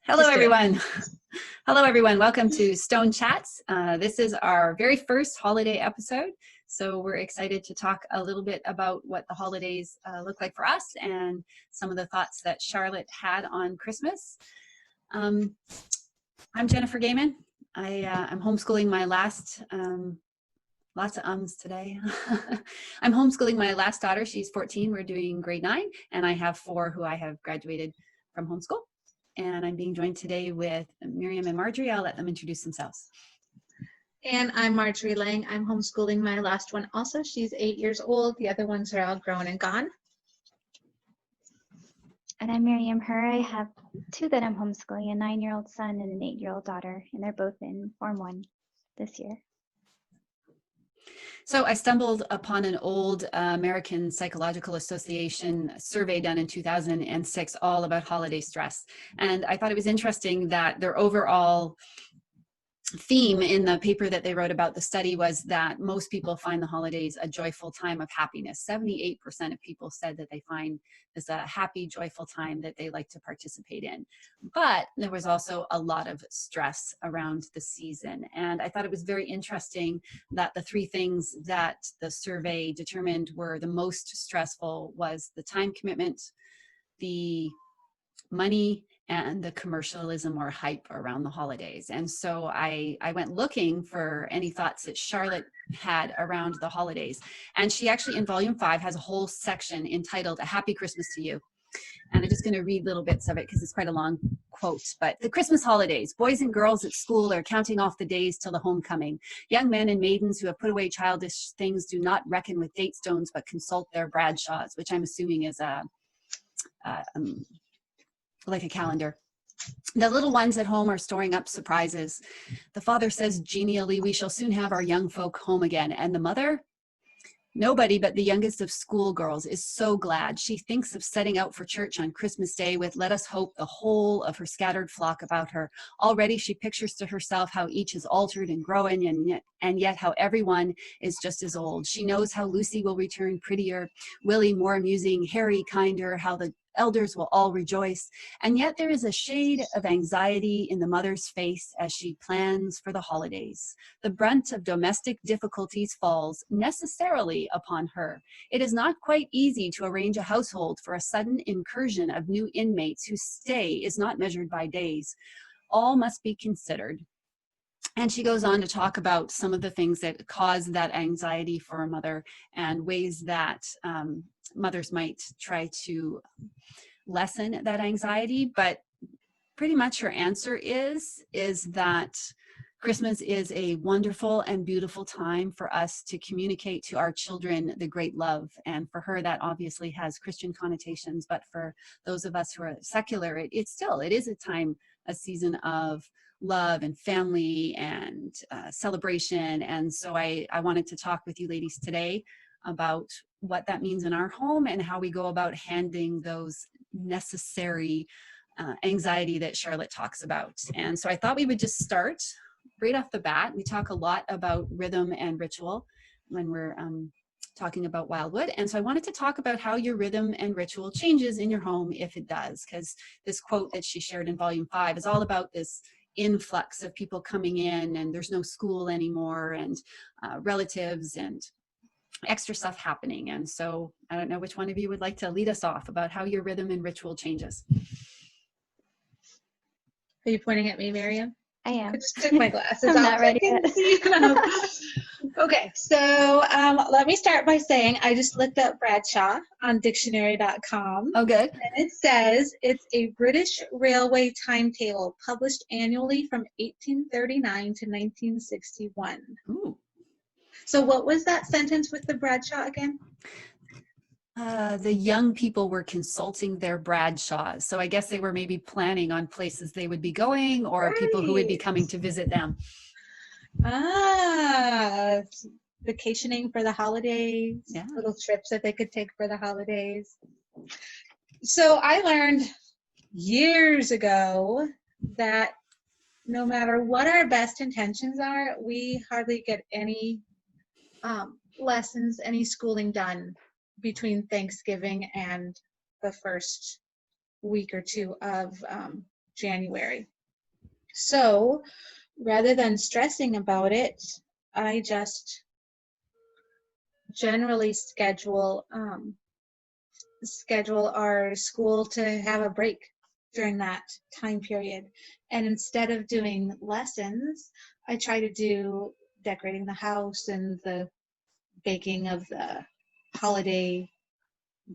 Hello, everyone. Hello, everyone. Welcome to Stonechats. This is our very first holiday episode. So we're excited to talk a little bit about what the holidays look like for us and some of the thoughts that Charlotte had on Christmas. I'm Jennifer Gaiman. I'm homeschooling my last, lots of ums today. I'm homeschooling my last daughter. She's 14. We're doing grade 9. And I have 4 who I have graduated from homeschool. And I'm being joined today with Miriam and Marjorie. I'll let them introduce themselves. And I'm Marjorie Lang. I'm homeschooling my last one also. She's 8 years old. The other ones are all grown and gone. And I'm Miriam Her. I have 2 that I'm homeschooling, a 9-year-old son and an 8-year-old daughter, and they're both in Form 1 this year. So I stumbled upon an old American Psychological Association survey done in 2006 all about holiday stress. And I thought it was interesting that their overall theme in the paper that they wrote about the study was that most people find the holidays a joyful time of happiness. 78% of people said that they find this a happy, joyful time that they like to participate in. But there was also a lot of stress around the season. And I thought it was very interesting that the 3 things that the survey determined were the most stressful was the time commitment, the money, and the commercialism or hype around the holidays. And so I went looking for any thoughts that Charlotte had around the holidays. And she actually in volume 5 has a whole section entitled A Happy Christmas to You. And I'm just going to read little bits of it because it's quite a long quote. But the Christmas holidays, boys and girls at school are counting off the days till the homecoming. Young men and maidens who have put away childish things do not reckon with date stones, but consult their Bradshaws, which I'm assuming is like a calendar. The little ones at home are storing up surprises. The father says genially, we shall soon have our young folk home again. And the mother? Nobody but the youngest of schoolgirls is so glad. She thinks of setting out for church on Christmas Day with, let us hope, the whole of her scattered flock about her. Already she pictures to herself how each is altered and growing, and yet how everyone is just as old. She knows how Lucy will return prettier, Willie more amusing, Harry kinder, how the elders will all rejoice. And yet there is a shade of anxiety in the mother's face as she plans for the holidays. The brunt of domestic difficulties falls necessarily upon her. It is not quite easy to arrange a household for a sudden incursion of new inmates whose stay is not measured by days. All must be considered. And she goes on to talk about some of the things that cause that anxiety for a mother and ways that mothers might try to lessen that anxiety. But pretty much her answer is that Christmas is a wonderful and beautiful time for us to communicate to our children the great love. And for her, that obviously has Christian connotations. But for those of us who are secular, it is a time, a season of love and family and celebration. And so I wanted to talk with you ladies today about what that means in our home and how we go about handling those necessary anxiety that Charlotte talks about. And so I thought we would just start right off the bat. We talk a lot about rhythm and ritual when we're talking about Wildwood. And so I wanted to talk about how your rhythm and ritual changes in your home if it does, because this quote that she shared in volume 5 is all about this influx of people coming in, and there's no school anymore, and relatives and extra stuff happening. And so I don't know which one of you would like to lead us off about how your rhythm and ritual changes. Are you pointing at me, Miriam? I am. I just took my glasses I'm off. not ready yet. Okay, so let me start by saying I just looked up Bradshaw on dictionary.com. Oh, good. And it says it's a British railway timetable published annually from 1839 to 1961. Ooh. So what was that sentence with the Bradshaw again? The young people were consulting their Bradshaws. So I guess they were maybe planning on places they would be going or Right. people who would be coming to visit them. Ah, vacationing for the holidays, Yeah. Little trips that they could take for the holidays. So I learned years ago that no matter what our best intentions are, we hardly get any lessons, any schooling done between Thanksgiving and the first week or two of January. So rather than stressing about it, I just generally schedule our school to have a break during that time period. And instead of doing lessons, I try to do decorating the house and the baking of the holiday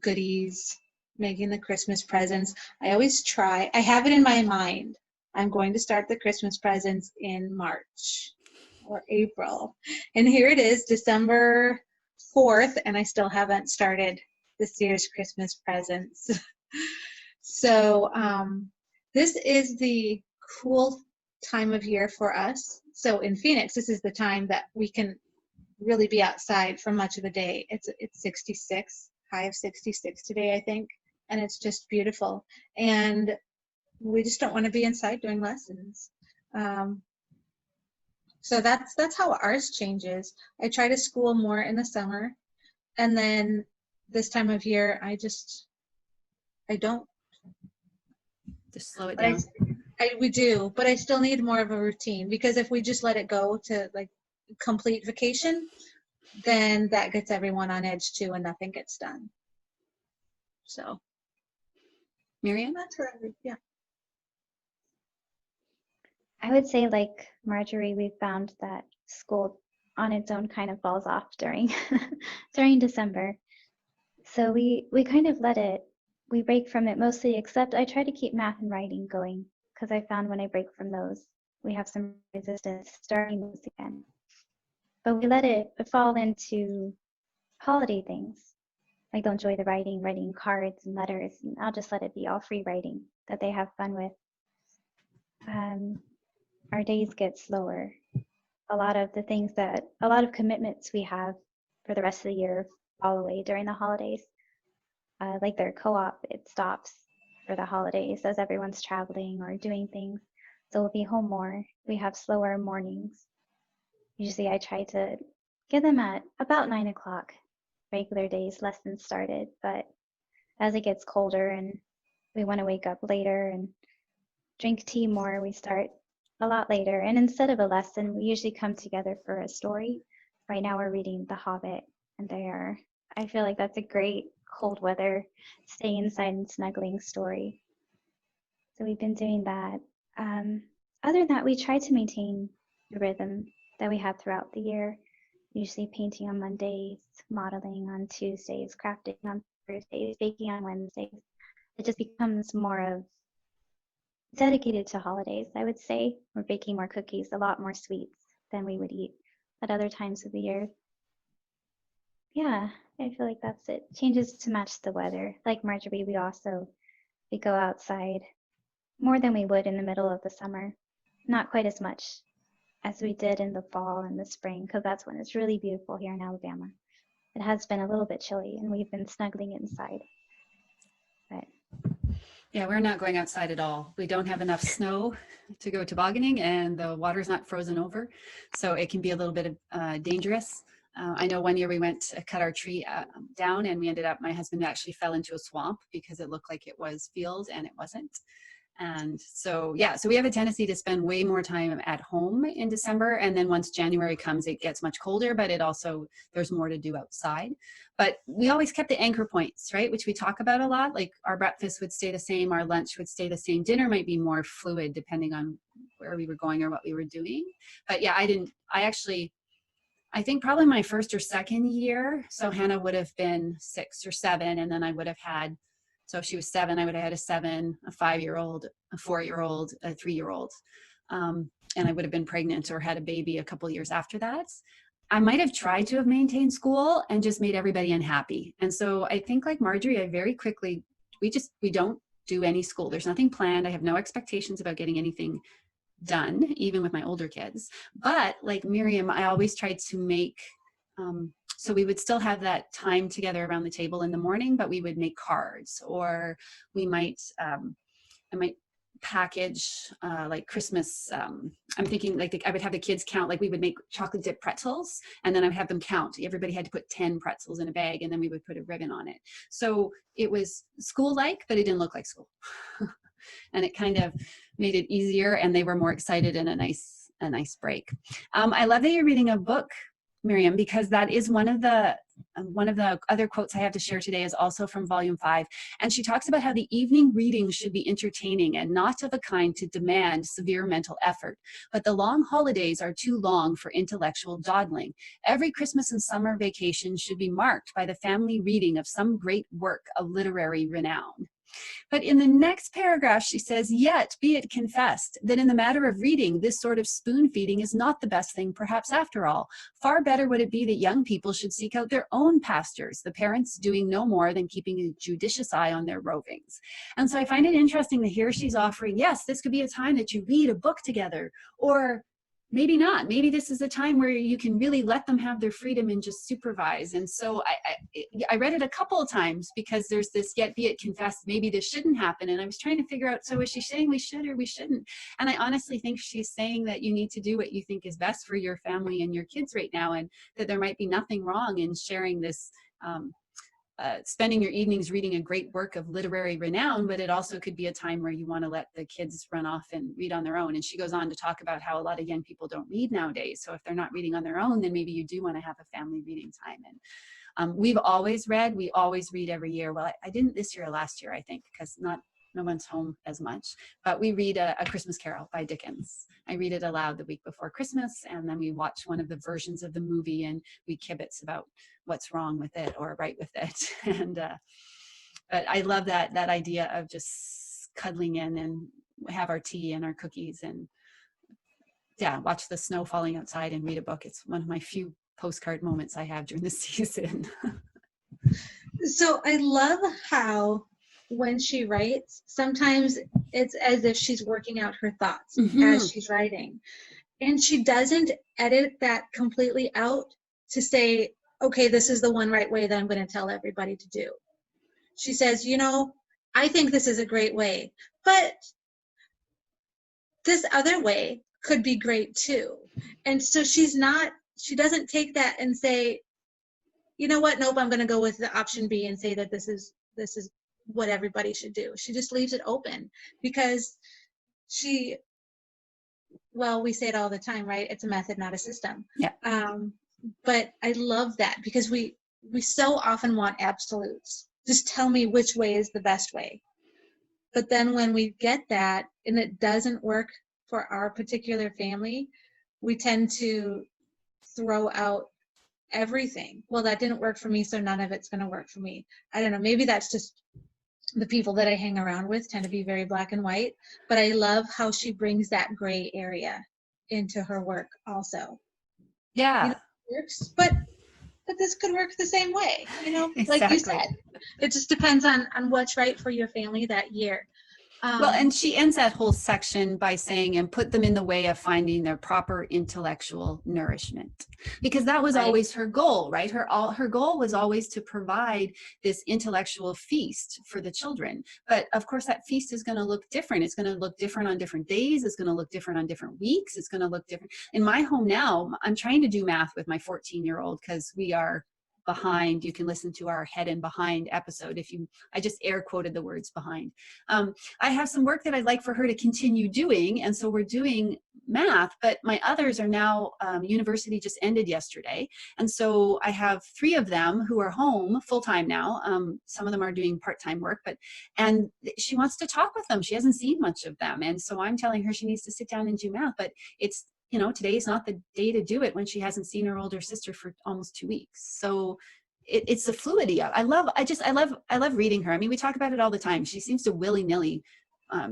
goodies, making the Christmas presents. I always try, I have it in my mind. I'm going to start the Christmas presents in March or April. And here it is, December 4th, and I still haven't started this year's Christmas presents. So this is the cool time of year for us. So in Phoenix, this is the time that we can really be outside for much of the day. It's 66, high of 66 today, I think, and it's just beautiful. And we just don't want to be inside doing lessons. So that's how ours changes. I try to school more in the summer, and then this time of year, I don't. Just slow it But down. we do, but I still need more of a routine, because if we just let it go to like complete vacation, then that gets everyone on edge too, and nothing gets done. So Miriam? that's where yeah. I would say, like Marjorie, we found that school on its own kind of falls off during during December. So we kind of let it, we break from it mostly, except I try to keep math and writing going, because I found when I break from those, we have some resistance starting those again. But we let it fall into holiday things. Like they'll enjoy the writing cards and letters, and I'll just let it be all free writing that they have fun with. Our days get slower. A lot of commitments we have for the rest of the year fall away during the holidays. Like their co-op, it stops for the holidays as everyone's traveling or doing things. So we'll be home more. We have slower mornings. Usually I try to get them at about 9 o'clock, regular days, lessons started. But as it gets colder and we want to wake up later and drink tea more, we start a lot later. And instead of a lesson, we usually come together for a story. Right now we're reading The Hobbit, and I feel like that's a great cold weather, stay inside and snuggling story. So we've been doing that. Other than that, we try to maintain the rhythm that we have throughout the year, usually painting on Mondays, modeling on Tuesdays, crafting on Thursdays, baking on Wednesdays. It just becomes more of dedicated to holidays, I would say. We're baking more cookies, a lot more sweets than we would eat at other times of the year. Yeah, I feel like that's it. Changes to match the weather. Like Marjorie, we go outside more than we would in the middle of the summer. Not quite as much as we did in the fall and the spring, because that's when it's really beautiful here in Alabama. It has been a little bit chilly, and we've been snuggling inside. But Yeah, we're not going outside at all. We don't have enough snow to go tobogganing, and the water's not frozen over. So it can be a little bit dangerous. I know one year we went to cut our tree down, and we ended up, my husband actually fell into a swamp because it looked like it was field and it wasn't. And so, yeah, so we have a tendency to spend way more time at home in December. And then once January comes, it gets much colder, but it also, there's more to do outside. But we always kept the anchor points, right? Which we talk about a lot. Like our breakfast would stay the same, our lunch would stay the same. Dinner might be more fluid depending on where we were going or what we were doing. But yeah, I think probably my first or second year, so Hannah would have been 6 or 7, and then I would have had, so if she was 7, I would have had a 7, a 5-year-old, a 4-year-old, a 3-year-old, and I would have been pregnant or had a baby a couple years after that. I might have tried to have maintained school and just made everybody unhappy. And so I think like Marjorie, I very quickly, we don't do any school. There's nothing planned. I have no expectations about getting anything done, even with my older kids. But like Miriam, I always tried to make, so we would still have that time together around the table in the morning, but we would make cards, or we might, I might package like Christmas. I'm thinking like I would have the kids count, like we would make chocolate dip pretzels, and then I would have them count. Everybody had to put 10 pretzels in a bag, and then we would put a ribbon on it. So it was school-like, but it didn't look like school. And it kind of made it easier, and they were more excited, and a nice break. I love that you're reading a book, Miriam, because that is one of the other quotes I have to share today is also from volume 5. And she talks about how the evening reading should be entertaining and not of a kind to demand severe mental effort. But the long holidays are too long for intellectual dawdling. Every Christmas and summer vacation should be marked by the family reading of some great work of literary renown. But in the next paragraph, she says, yet be it confessed that in the matter of reading, this sort of spoon feeding is not the best thing, perhaps after all. Far better would it be that young people should seek out their own pastors, the parents doing no more than keeping a judicious eye on their rovings. And so I find it interesting that here she's offering, yes, this could be a time that you read a book together, or maybe not. Maybe this is a time where you can really let them have their freedom and just supervise. And so I read it a couple of times because there's this, yet be it confessed, maybe this shouldn't happen. And I was trying to figure out, so is she saying we should or we shouldn't? And I honestly think she's saying that you need to do what you think is best for your family and your kids right now, and that there might be nothing wrong in sharing this, spending your evenings reading a great work of literary renown, but it also could be a time where you want to let the kids run off and read on their own. And she goes on to talk about how a lot of young people don't read nowadays. So if they're not reading on their own, then maybe you do want to have a family reading time. And we've always read, we always read every year. Well, I didn't this year or last year, I think, because no one's home as much, but we read a Christmas Carol by Dickens. I read it aloud the week before Christmas, and then we watch one of the versions of the movie and we kibitz about what's wrong with it or right with it. And but I love that idea of just cuddling in and have our tea and our cookies and watch the snow falling outside and read a book. It's one of my few postcard moments I have during the season. So I love how when she writes, sometimes it's as if she's working out her thoughts as she's writing. And she doesn't edit that completely out to say, okay, this is the one right way that I'm going to tell everybody to do. She says, I think this is a great way, but this other way could be great too. And so she doesn't take that and say, you know what, nope, I'm going to go with the option B and say that this is what everybody should do. She just leaves it open because we say it all the time, right? It's a method, not a system. Yeah. But I love that because we so often want absolutes. Just tell me which way is the best way. But then when we get that and it doesn't work for our particular family, we tend to throw out everything. Well, that didn't work for me, so none of it's going to work for me. I don't know. Maybe that's just the people that I hang around with tend to be very black and white, but I love how she brings that gray area into her work also. Yeah. It works, but this could work the same way, Exactly. like you said. It just depends on what's right for your family that year. Well, and she ends that whole section by saying, and put them in the way of finding their proper intellectual nourishment, because that was always her goal, right? Her goal was always to provide this intellectual feast for the children. But of course, that feast is going to look different. It's going to look different on different days. It's going to look different on different weeks. It's going to look different. In my home now, I'm trying to do math with my 14-year-old because we are behind. You can listen to our Head and Behind episode I just air quoted the words behind. I have some work that I'd like for her to continue doing, and so we're doing math, but my others are now, university just ended yesterday, and so I have 3 of them who are home full-time now. Some of them are doing part-time work, and she wants to talk with them. She hasn't seen much of them, and so I'm telling her she needs to sit down and do math, but it's today is not the day to do it when she hasn't seen her older sister for almost 2 weeks. So it's the fluidity. I love reading her. I mean, we talk about it all the time. She seems to willy-nilly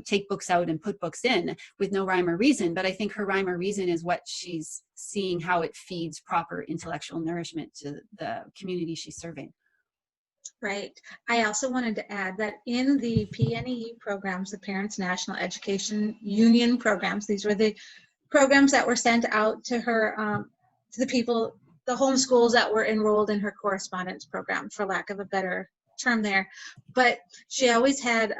take books out and put books in with no rhyme or reason. But I think her rhyme or reason is what she's seeing, how it feeds proper intellectual nourishment to the community she's serving. Right. I also wanted to add that in the PNEU programs, the Parents National Education Union programs, these were the programs that were sent out to her, to the people, the homeschools that were enrolled in her correspondence program, for lack of a better term there. But she always had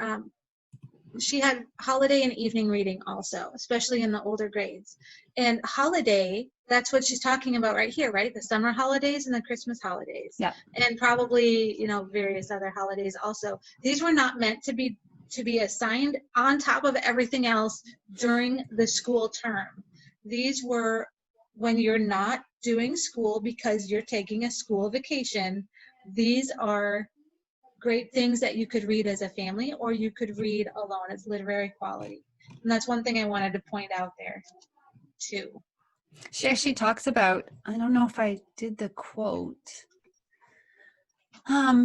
she had holiday and evening reading also, especially in the older grades. And holiday, that's what she's talking about right here, right? The summer holidays and the Christmas holidays. Yeah. And probably, you know, various other holidays also. These were not meant to be assigned on top of everything else during the school term. These were when you're not doing school because you're taking a school vacation. These are great things that you could read as a family, or you could read alone as literary quality. And that's one thing I wanted to point out there too. She actually talks about, I don't know if I did the quote.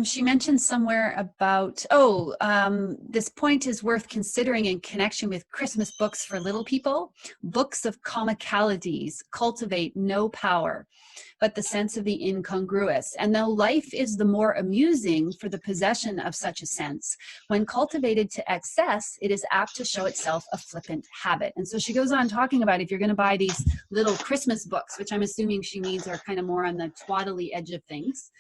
She mentioned somewhere about, this point is worth considering in connection with Christmas books for little people. Books of comicalities cultivate no power, but the sense of the incongruous. And though life is the more amusing for the possession of such a sense, when cultivated to excess, it is apt to show itself a flippant habit. And so she goes on talking about if you're going to buy these little Christmas books, which I'm assuming she means are kind of more on the twaddly edge of things,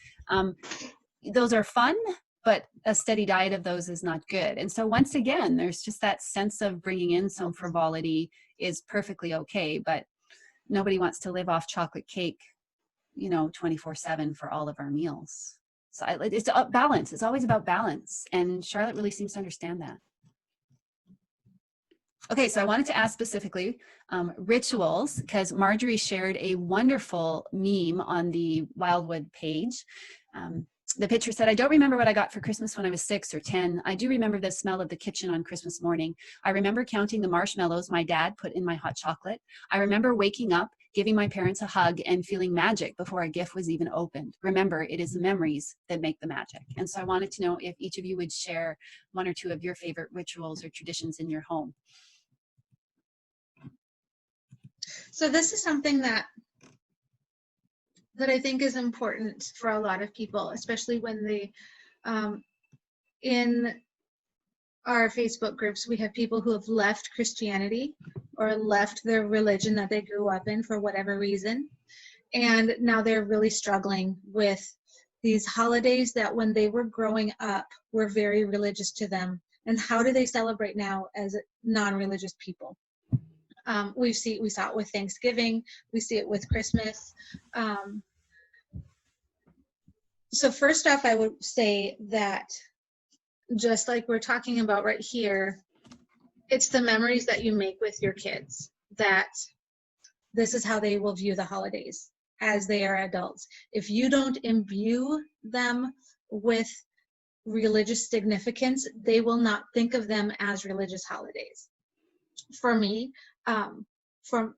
those are fun, but a steady diet of those is not good. And so once again, there's just that sense of bringing in some frivolity is perfectly okay, but nobody wants to live off chocolate cake, 24/7 for all of our meals. So it's balance. It's always about balance. And Charlotte really seems to understand that. Okay, so I wanted to ask specifically rituals, because Marjorie shared a wonderful meme on the Wildwood page. The picture said, I don't remember what I got for Christmas when I was 6 or 10. I do remember the smell of the kitchen on Christmas morning. I remember counting the marshmallows my dad put in my hot chocolate. I remember waking up, giving my parents a hug, and feeling magic before a gift was even opened. Remember, it is the memories that make the magic. And so I wanted to know if each of you would share one or two of your favorite rituals or traditions in your home. So this is something that I think is important for a lot of people, especially when they, in our Facebook groups, we have people who have left Christianity or left their religion that they grew up in for whatever reason. And now they're really struggling with these holidays that when they were growing up were very religious to them. And how do they celebrate now as non-religious people? We saw it with Thanksgiving. We see it with Christmas. So first off, I would say that just like we're talking about right here, it's the memories that you make with your kids, that this is how they will view the holidays as they are adults. If you don't imbue them with religious significance, they will not think of them as religious holidays. For me, from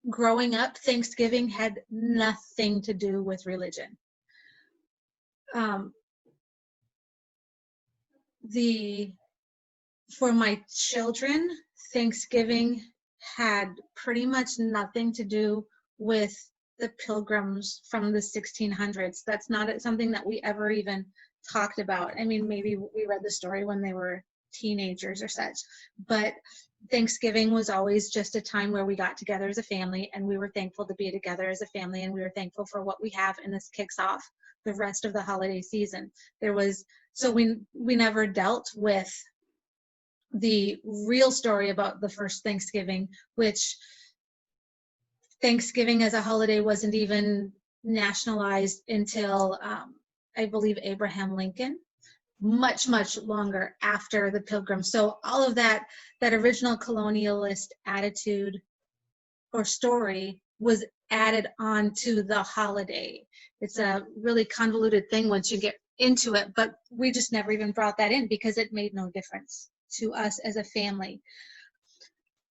growing up, Thanksgiving had nothing to do with religion. For my children, Thanksgiving had pretty much nothing to do with the Pilgrims from the 1600s. That's not something that we ever even talked about. I mean, maybe we read the story when they were teenagers or such, but Thanksgiving was always just a time where we got together as a family, and we were thankful to be together as a family, and we were thankful for what we have, and this kicks off the rest of the holiday season. So we never dealt with the real story about the first Thanksgiving, which Thanksgiving as a holiday wasn't even nationalized until I believe Abraham Lincoln, much longer after the Pilgrims. So all of that original colonialist attitude or story was added on to the holiday. It's a really convoluted thing once you get into it, but we just never even brought that in because it made no difference to us as a family.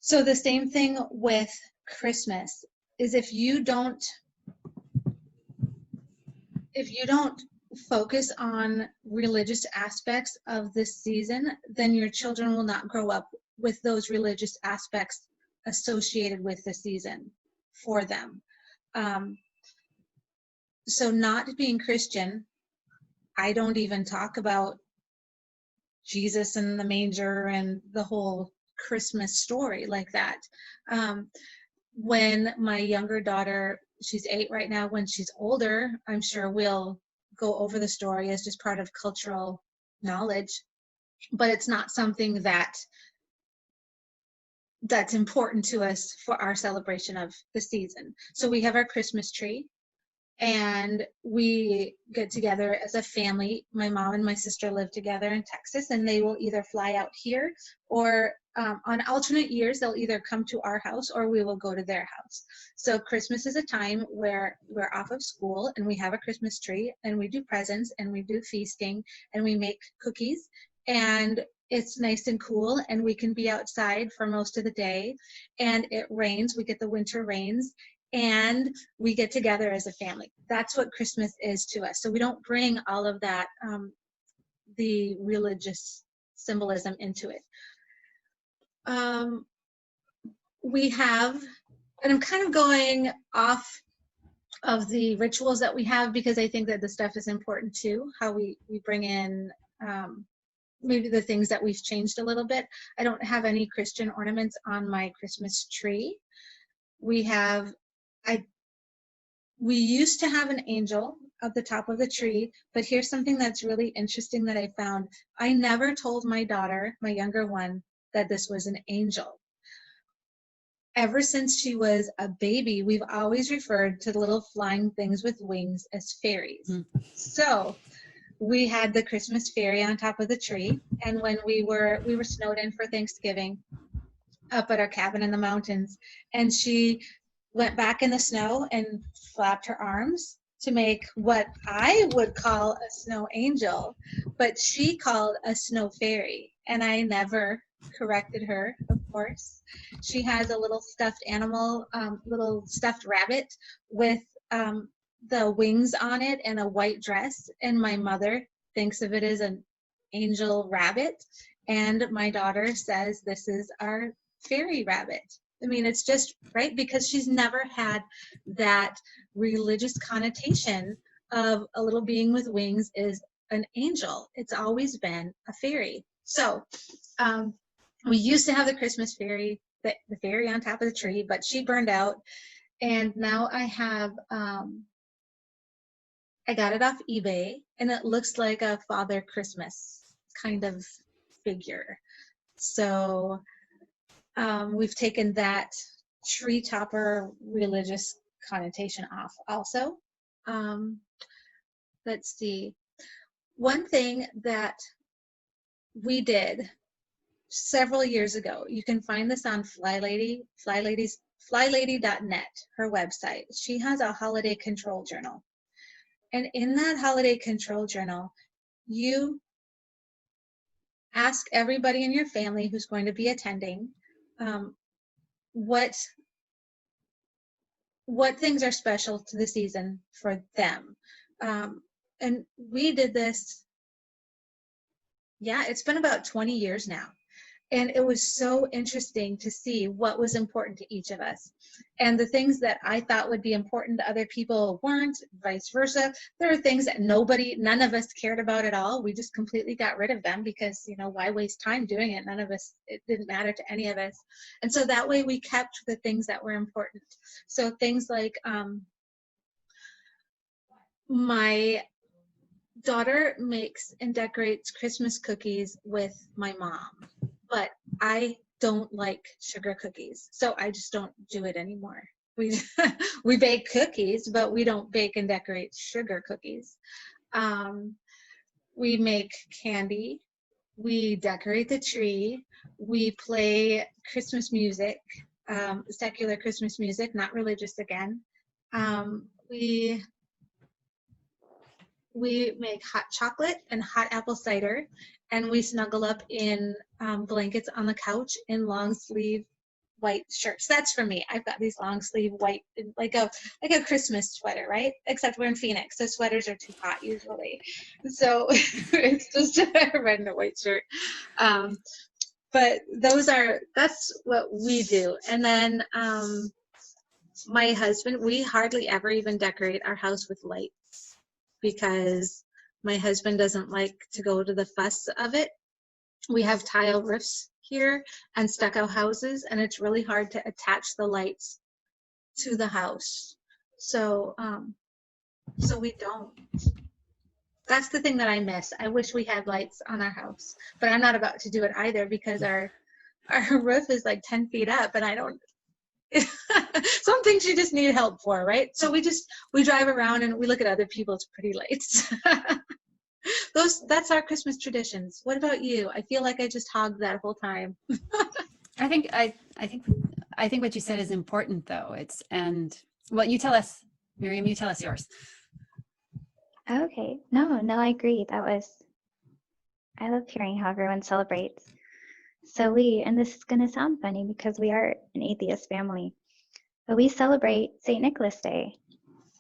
So the same thing with Christmas is if you don't focus on religious aspects of this season, then your children will not grow up with those religious aspects associated with the season for them. So not being Christian, I don't even talk about Jesus and the manger and the whole Christmas story like that. When my younger daughter, she's 8 right now, when she's older, I'm sure we'll go over the story as just part of cultural knowledge. but it's not something that's important to us for our celebration of the season. So we have our Christmas tree, and we get together as a family. My mom and my sister live together in Texas, and they will either fly out here, or on alternate years, they'll either come to our house or we will go to their house. So Christmas is a time where we're off of school and we have a Christmas tree, and we do presents and we do feasting and we make cookies, and it's nice and cool, and we can be outside for most of the day, and it rains. We get the winter rains, and we get together as a family. That's what Christmas is to us. So we don't bring all of that, the religious symbolism into it. We have, and I'm kind of going off of the rituals that we have, because I think that the stuff is important too, how we bring in maybe the things that we've changed a little bit. I don't have any Christian ornaments on my Christmas tree. We used to have an angel at the top of the tree, but here's something that's really interesting that I found. I never told my daughter, my younger one, that this was an angel. Ever since she was a baby, we've always referred to the little flying things with wings as fairies. So we had the Christmas fairy on top of the tree, and when we were snowed in for Thanksgiving up at our cabin in the mountains, and she went back in the snow and flapped her arms to make what I would call a snow angel, but she called a snow fairy, and I never corrected her, of course. She has a little stuffed animal, little stuffed rabbit with the wings on it and a white dress, and my mother thinks of it as an angel rabbit, and my daughter says this is our fairy rabbit. I mean, it's just right, because she's never had that religious connotation of a little being with wings is an angel. It's always been a fairy. So we used to have the Christmas fairy, the fairy on top of the tree, but she burned out, and now I have I got it off eBay, and it looks like a Father Christmas kind of figure. So we've taken that tree topper religious connotation off also. Let's see. One thing that we did several years ago, you can find this on flylady.net, her website. She has a holiday control journal. And in that holiday control journal, you ask everybody in your family who's going to be attending what things are special to the season for them. And we did this, it's been about 20 years now. And it was so interesting to see what was important to each of us. And the things that I thought would be important to other people weren't, vice versa. There are things that none of us cared about at all. We just completely got rid of them because, why waste time doing it? It didn't matter to any of us. And so that way we kept the things that were important. So things like my daughter makes and decorates Christmas cookies with my mom, but I don't like sugar cookies, so I just don't do it anymore. We bake cookies, but we don't bake and decorate sugar cookies. We make candy, we decorate the tree, we play Christmas music, secular Christmas music, not religious again. We make hot chocolate and hot apple cider, and we snuggle up in blankets on the couch in long sleeve white shirts. That's for me. I've got these long sleeve white, like a Christmas sweater, right? Except we're in Phoenix, so sweaters are too hot usually. So it's just a red and a white shirt. But that's what we do. And then my husband, we hardly ever even decorate our house with lights, because my husband doesn't like to go to the fuss of it. We have tile roofs here and stucco houses, and it's really hard to attach the lights to the house. So we don't. That's the thing that I miss. I wish we had lights on our house, but I'm not about to do it either because our roof is like 10 feet up and I don't, some things you just need help for, right? So we drive around and we look at other people's pretty lights. That's our Christmas traditions. What about you? I feel like I just hogged that whole time. I think I think what you said is important though. Well, you tell us, Miriam, you tell us yours. Okay. No, I agree. I love hearing how everyone celebrates. So and this is going to sound funny because we are an atheist family, but we celebrate St. Nicholas Day.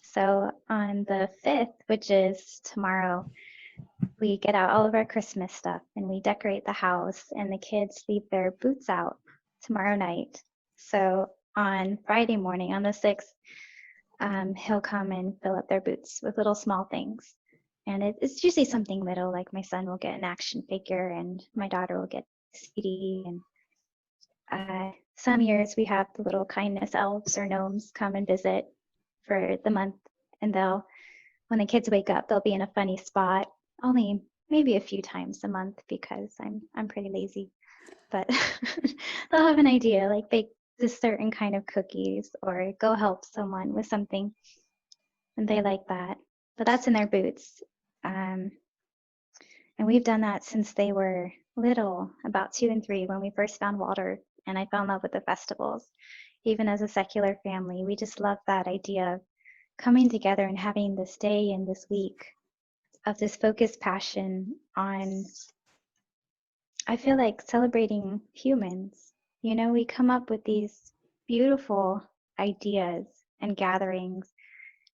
So on the 5th, which is tomorrow, we get out all of our Christmas stuff and we decorate the house, and the kids leave their boots out tomorrow night. So on Friday morning, on the 6th, he'll come and fill up their boots with little small things. And it's usually something little, like my son will get an action figure and my daughter will get a CD. And some years we have the little kindness elves or gnomes come and visit for the month. And when the kids wake up, they'll be in a funny spot, only maybe a few times a month because I'm pretty lazy. But they'll have an idea, like bake this certain kind of cookies or go help someone with something. And they like that. But that's in their boots. And we've done that since they were little, about 2 and 3, when we first found Walter, and I fell in love with the festivals. Even as a secular family, we just love that idea of coming together and having this day and this week of this focused passion on, I feel like, celebrating humans. You know, we come up with these beautiful ideas and gatherings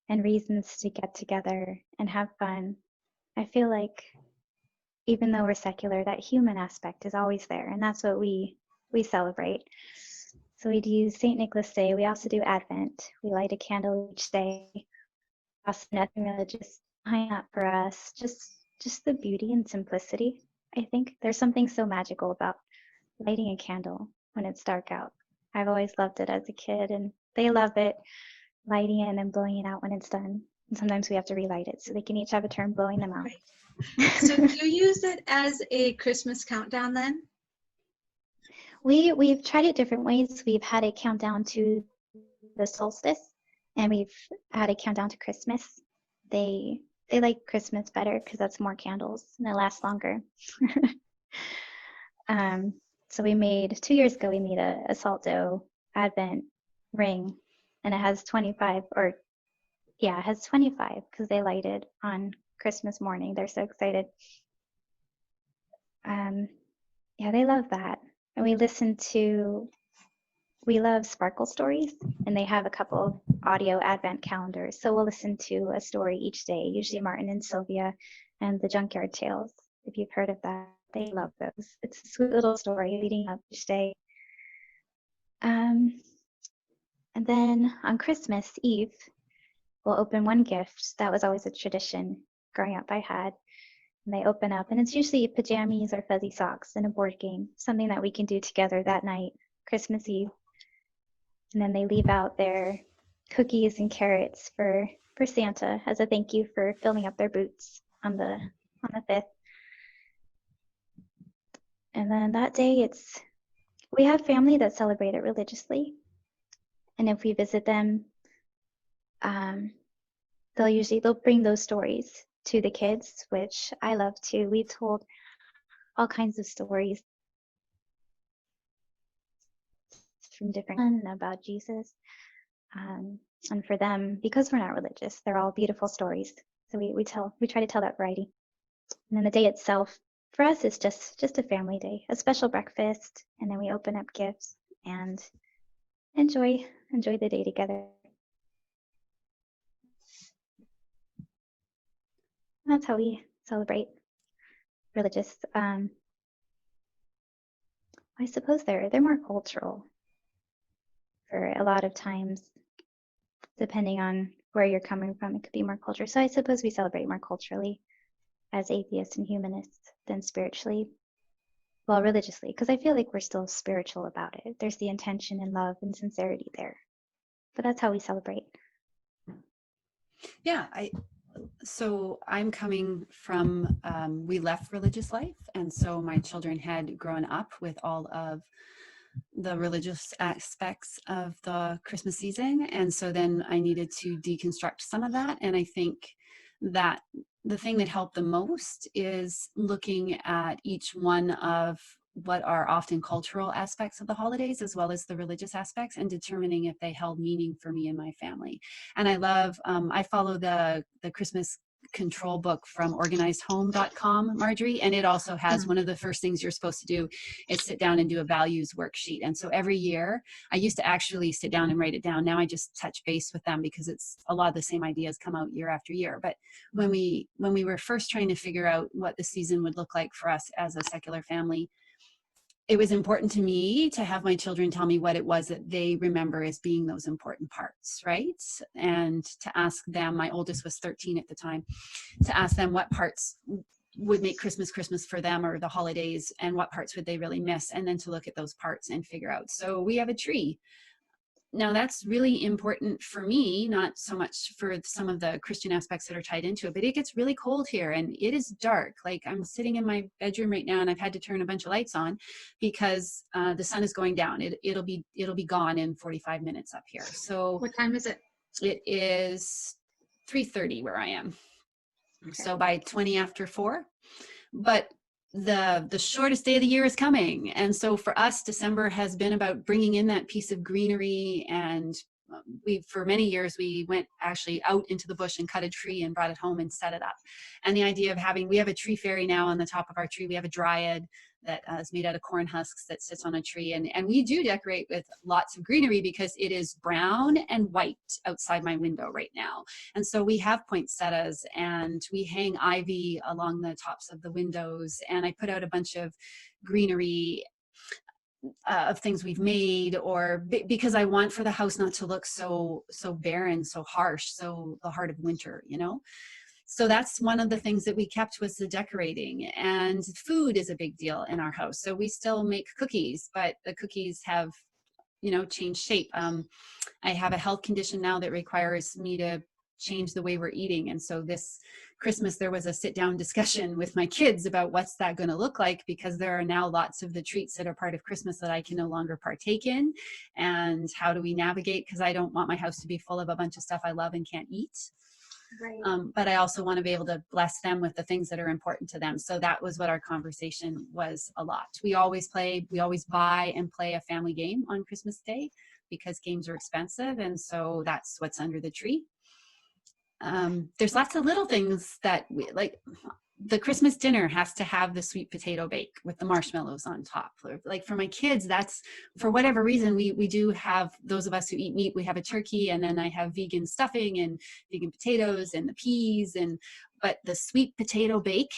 and reasons to get together and have fun. I feel like even though we're secular, that human aspect is always there, and that's what we celebrate. So we do St. Nicholas Day. We also do Advent. We light a candle each day. Also, nothing religious behind that for us. Just the beauty and simplicity. I think there's something so magical about lighting a candle when it's dark out. I've always loved it as a kid, and they love it, lighting it and then blowing it out when it's done. And sometimes we have to relight it so they can each have a turn blowing them out. Right. So do you use it as a Christmas countdown then? We've tried it different ways. We've had a countdown to the solstice, and we've had a countdown to Christmas. They like Christmas better because that's more candles and it lasts longer. So we made 2 years ago. We made a salt dough Advent ring, and it has 25, or yeah, it has 25 because they lighted on Christmas morning. They're so excited. Yeah, they love that. And we love Sparkle Stories, and they have a couple of audio Advent calendars. So we'll listen to a story each day, usually Martin and Sylvia and the Junkyard Tales. If you've heard of that, they love those. It's a sweet little story leading up each day. And then on Christmas Eve, we'll open one gift. That was always a tradition growing up I had. And they open up, and it's usually pajamas or fuzzy socks and a board game, something that we can do together that night, Christmas Eve. And then they leave out their cookies and carrots for Santa as a thank you for filling up their boots on the 5th. And then that day, we have family that celebrate it religiously. And if we visit them, they'll bring those stories to the kids, which I love too. We've told all kinds of stories from different about Jesus. And for them, because we're not religious, they're all beautiful stories. So we try to tell that variety. And then the day itself, for us, is just a family day, a special breakfast, and then we open up gifts and enjoy the day together. And that's how we celebrate religious. I suppose they're more cultural for a lot of times, depending on where you're coming from. It could be more culture. So I suppose we celebrate more culturally as atheists and humanists than spiritually, well, religiously, because I feel like we're still spiritual about it. There's the intention and love and sincerity there. But that's how we celebrate. Yeah, So I'm coming from, we left religious life. And so my children had grown up with all of the religious aspects of the Christmas season. And so then I needed to deconstruct some of that. And I think that the thing that helped the most is looking at each one of what are often cultural aspects of the holidays as well as the religious aspects, and determining if they held meaning for me and my family. And I love, I follow the Christmas control book from organizedhome.com, Marjorie, and it also has one of the first things you're supposed to do is sit down and do a values worksheet. And so every year, I used to actually sit down and write it down. Now I just touch base with them because it's a lot of the same ideas come out year after year. But when we were first trying to figure out what the season would look like for us as a secular family, it was important to me to have my children tell me what it was that they remember as being those important parts, right? And to ask them, my oldest was 13 at the time, to ask them what parts would make Christmas Christmas for them, or the holidays, and what parts would they really miss, and then to look at those parts and figure out. So we have a tree. Now that's really important for me, not so much for some of the Christian aspects that are tied into it, but it gets really cold here and it is dark. Like I'm sitting in my bedroom right now and I've had to turn a bunch of lights on because the sun is going down. It'll be gone in 45 minutes up here. So What time is it? it is 3:30 where I am. Okay. So by 20 after 4. But the shortest day of the year is coming. And so for us, December has been about bringing in that piece of greenery. And we, for many years, we went actually out into the bush and cut a tree and brought it home and set it up. And the idea of having, we have a tree fairy now on the top of our tree. We have a dryad that is made out of corn husks that sits on a tree. And we do decorate with lots of greenery because it is brown and white outside my window right now. And so we have poinsettias and we hang ivy along the tops of the windows. And I put out a bunch of greenery of things we've made, or because I want for the house not to look so barren, so harsh, so the heart of winter, you know? So that's one of the things that we kept, was the decorating. And food is a big deal in our house. So we still make cookies, but the cookies have, you know, changed shape. I have a health condition now that requires me to change the way we're eating. And so this Christmas, there was a sit down discussion with my kids about what's that going to look like, because there are now lots of the treats that are part of Christmas that I can no longer partake in. And how do we navigate? Because I don't want my house to be full of a bunch of stuff I love and can't eat. Right. But I also want to be able to bless them with the things that are important to them. So that was what our conversation was a lot. We always buy and play a family game on Christmas Day because games are expensive. And so that's what's under the tree. There's lots of little things that we like. The Christmas dinner has to have the sweet potato bake with the marshmallows on top. Like for my kids, that's, for whatever reason, we do have, those of us who eat meat, we have a turkey, and then I have vegan stuffing and vegan potatoes and the peas, but the sweet potato bake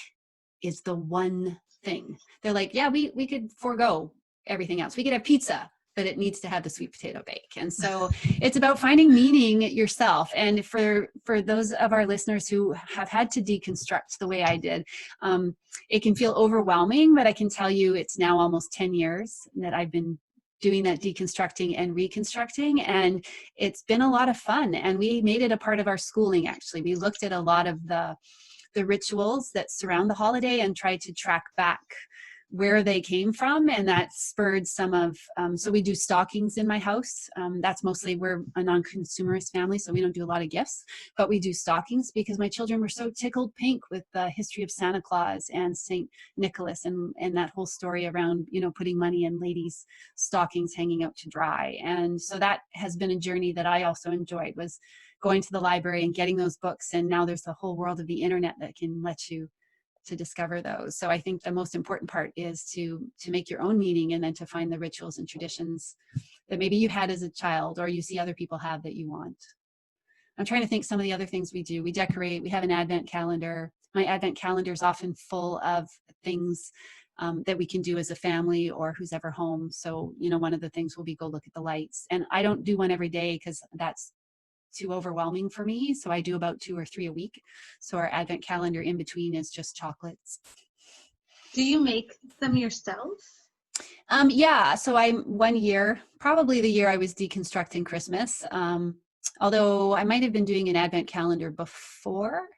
is the one thing. They're like, yeah, we could forego everything else. We could have pizza, but it needs to have the sweet potato bake. And so it's about finding meaning yourself. And for those of our listeners who have had to deconstruct the way I did, it can feel overwhelming, but I can tell you it's now almost 10 years that I've been doing that deconstructing and reconstructing. And it's been a lot of fun. And we made it a part of our schooling, actually. We looked at a lot of the rituals that surround the holiday and tried to track back where they came from, and that spurred some of, so we do stockings in my house. That's mostly, we're a non-consumerist family, so we don't do a lot of gifts, but we do stockings because my children were so tickled pink with the history of Santa Claus and St. Nicholas and that whole story around, you know, putting money in ladies' stockings hanging out to dry. And so that has been a journey that I also enjoyed, was going to the library and getting those books. And now there's the whole world of the internet that can let you to discover those. So I think the most important part is to make your own meaning, and then to find the rituals and traditions that maybe you had as a child or you see other people have that you want. I'm trying to think some of the other things we do. We decorate, we have an advent calendar. My advent calendar is often full of things that we can do as a family or who's ever home. So, you know, one of the things will be go look at the lights. And I don't do one every day because that's too overwhelming for me. So I do about 2 or 3 a week. So our advent calendar in between is just chocolates. Do you make them yourself? Yeah. So one year, probably the year I was deconstructing Christmas, although I might have been doing an advent calendar before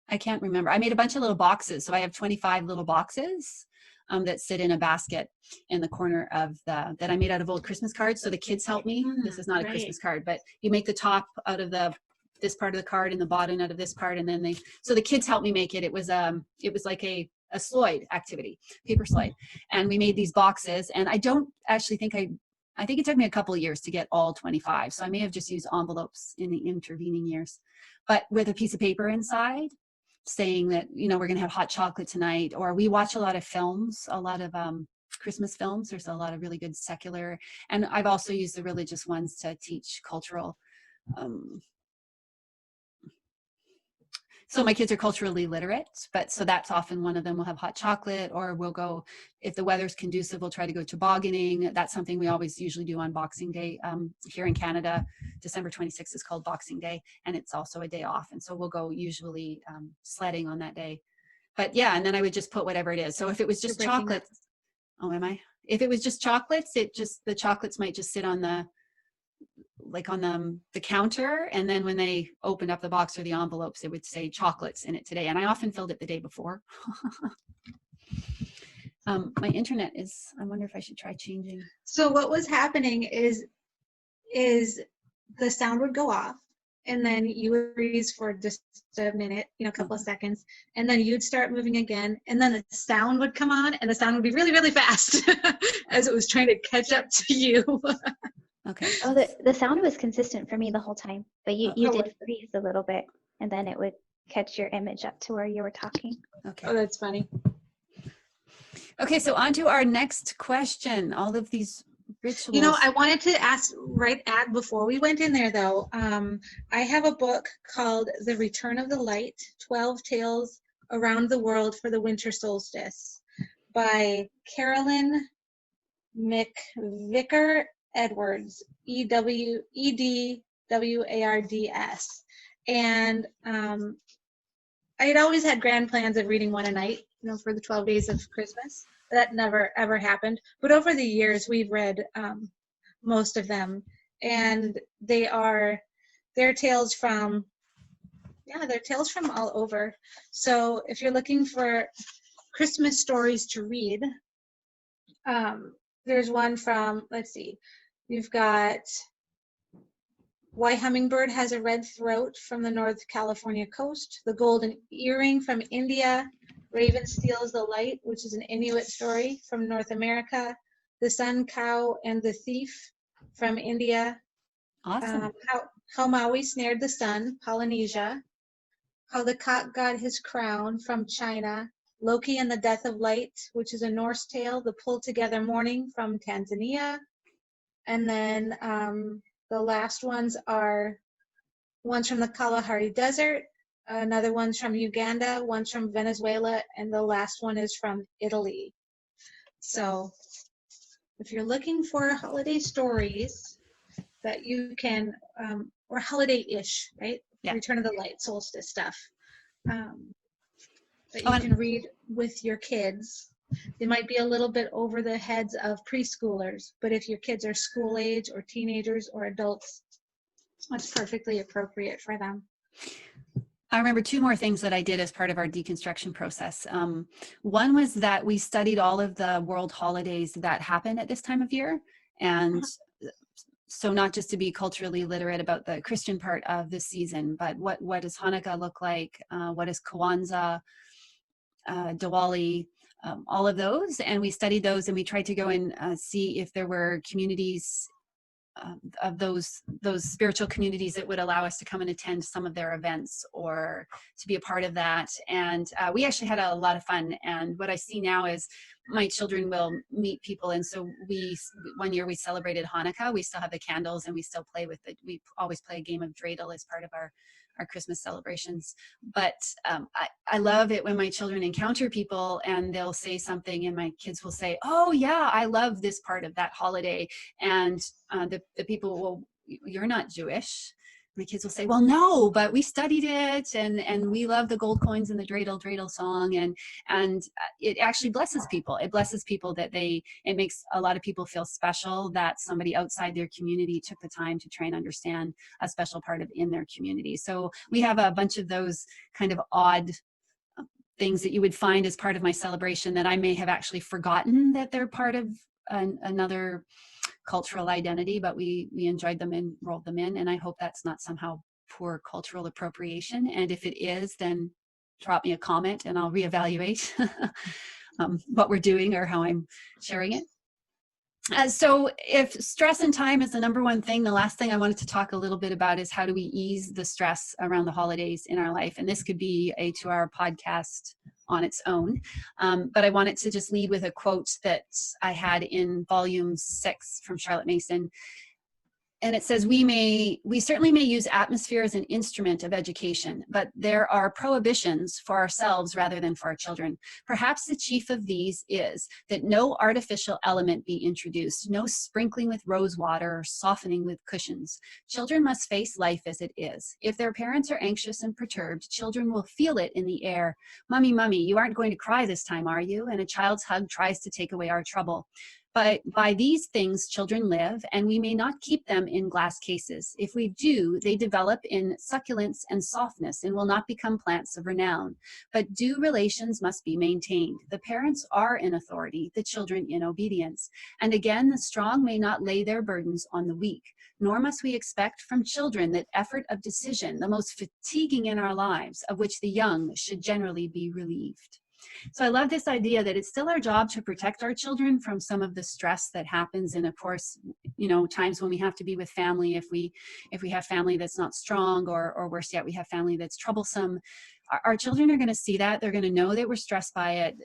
I can't remember. I made a bunch of little boxes. So I have 25 little boxes that sit in a basket in the corner of that I made out of old Christmas cards. So the kids help me. This is not a Christmas card, but you make the top out of this part of the card and the bottom out of this part. And then so the kids helped me make it. It was like a slide activity, paper slide. And we made these boxes, and I don't actually think I think it took me a couple of years to get all 25. So I may have just used envelopes in the intervening years, but with a piece of paper inside saying that, you know, we're going to have hot chocolate tonight, or we watch a lot of films, a lot of Christmas films. There's a lot of really good secular, and I've also used the religious ones to teach cultural. So my kids are culturally literate, but so that's often one of them. Will have hot chocolate, or we'll go, if the weather's conducive, we'll try to go tobogganing. That's something we always usually do on Boxing Day. Here in Canada, December 26th is called Boxing Day, and it's also a day off. And so we'll go usually sledding on that day. But yeah, and then I would just put whatever it is. So if it was just chocolates, am I? If it was just chocolates, the chocolates might just sit on the counter, and then when they opened up the box or the envelopes, it would say chocolates in it today. And I often filled it the day before. My internet is, I wonder if I should try changing. So what was happening is the sound would go off, and then you would freeze for just a minute, you know, a couple of seconds, and then you'd start moving again, and then the sound would come on, and the sound would be really, really fast as it was trying to catch up to you. Okay. Oh, the sound was consistent for me the whole time, but you did freeze a little bit, and then it would catch your image up to where you were talking. Okay. Oh, that's funny. Okay, so on to our next question. All of these rituals. You know, I wanted to add before we went in there, though. I have a book called The Return of the Light, 12 Tales Around the World for the Winter Solstice by Carolyn McVicker Edwards, Edwards. And I had always had grand plans of reading one a night, you know, for the 12 days of Christmas. That never ever happened. But over the years, we've read most of them, and they're tales from all over. So if you're looking for Christmas stories to read, there's one from, let's see, you've got Why Hummingbird Has a Red Throat from the North California coast, The Golden Earring from India, Raven Steals the Light, which is an Inuit story from North America, The Sun Cow and the Thief from India, Awesome. How Maui Snared the Sun, Polynesia, How the Cock Got His Crown from China, Loki and the Death of Light, which is a Norse tale, The Pull Together Morning from Tanzania, and then the last ones are one's from the Kalahari Desert, another one's from Uganda, one's from Venezuela, and the last one is from Italy. So if you're looking for holiday stories that you can, or holiday-ish, right? Yeah. Return of the Light, solstice stuff, that you can read with your kids. They might be a little bit over the heads of preschoolers, but if your kids are school age or teenagers or adults, it's perfectly appropriate for them. I remember two more things that I did as part of our deconstruction process. One was that we studied all of the world holidays that happen at this time of year. And so not just to be culturally literate about the Christian part of the season, but what does Hanukkah look like? What is Kwanzaa, Diwali, all of those. And we studied those, and we tried to go and see if there were communities of those spiritual communities that would allow us to come and attend some of their events or to be a part of that. And we actually had a lot of fun. And what I see now is my children will meet people. And so one year we celebrated Hanukkah. We still have the candles, and we still play with it. We always play a game of dreidel as part of our Christmas celebrations. But I love it when my children encounter people and they'll say something, and my kids will say, oh yeah, I love this part of that holiday. And the people, well, you're not Jewish. the kids will say, well, no, but we studied it, and we love the gold coins and the dreidel dreidel song, and it actually blesses people. It blesses people that it makes a lot of people feel special that somebody outside their community took the time to try and understand a special part of in their community. So we have a bunch of those kind of odd things that you would find as part of my celebration that I may have actually forgotten that they're part of another cultural identity, but we enjoyed them and rolled them in, and I hope that's not somehow poor cultural appropriation. And if it is, then drop me a comment and I'll reevaluate what we're doing or how I'm sharing it. So if stress and time is the number one thing, the last thing I wanted to talk a little bit about is how do we ease the stress around the holidays in our life? And this could be a 2-hour podcast on its own. But I wanted to just lead with a quote that I had in volume 6 from Charlotte Mason. And it says, we certainly may use atmosphere as an instrument of education, but there are prohibitions for ourselves rather than for our children. Perhaps the chief of these is that no artificial element be introduced, no sprinkling with rose water or softening with cushions. Children must face life as it is. If their parents are anxious and perturbed, children will feel it in the air. Mummy, mummy, you aren't going to cry this time, are you? And a child's hug tries to take away our trouble. But by these things children live, and we may not keep them in glass cases. If we do, they develop in succulence and softness and will not become plants of renown. But due relations must be maintained. The parents are in authority, the children in obedience. And again, the strong may not lay their burdens on the weak, nor must we expect from children that effort of decision, the most fatiguing in our lives, of which the young should generally be relieved. So I love this idea that it's still our job to protect our children from some of the stress that happens. And of course, times when we have to be with family, if we have family that's not strong, or worse yet, we have family that's troublesome, our children are going to see that. They're going to know that we're stressed by it.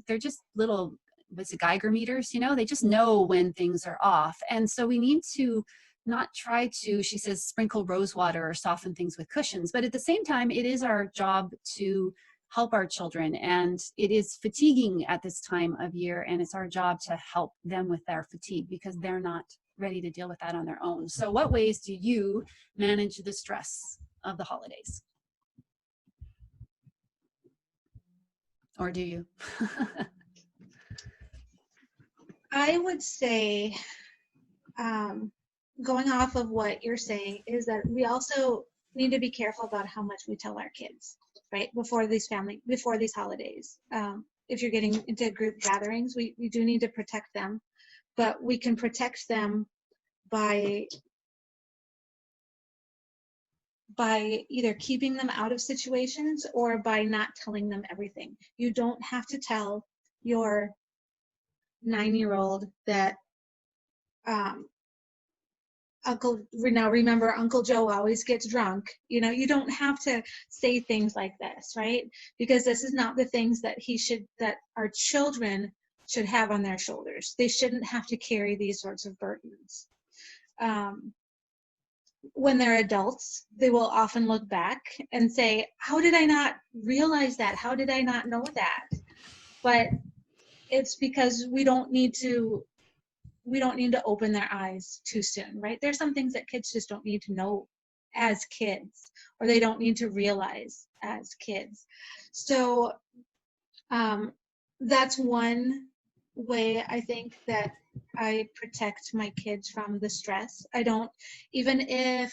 They're just little, what's it, Geiger meters, they just know when things are off. And so we need to not try to, she says, sprinkle rose water or soften things with cushions. But at the same time, it is our job to help our children, and it is fatiguing at this time of year, and it's our job to help them with their fatigue because they're not ready to deal with that on their own. So what ways do you manage the stress of the holidays? Or do you? I would say, going off of what you're saying, is that we also need to be careful about how much we tell our kids, right? Before these holidays. If you're getting into group gatherings, we do need to protect them, but we can protect them by either keeping them out of situations or by not telling them everything. You don't have to tell your 9-year-old that remember Uncle Joe always gets drunk. You don't have to say things like this, right? Because this is not the things that our children should have on their shoulders. They shouldn't have to carry these sorts of burdens. When they're adults, they will often look back and say, how did I not realize that? How did I not know that? But it's because we don't need to open their eyes too soon, right? There's some things that kids just don't need to know as kids, or they don't need to realize as kids. So that's one way I think that I protect my kids from the stress. I don't, even if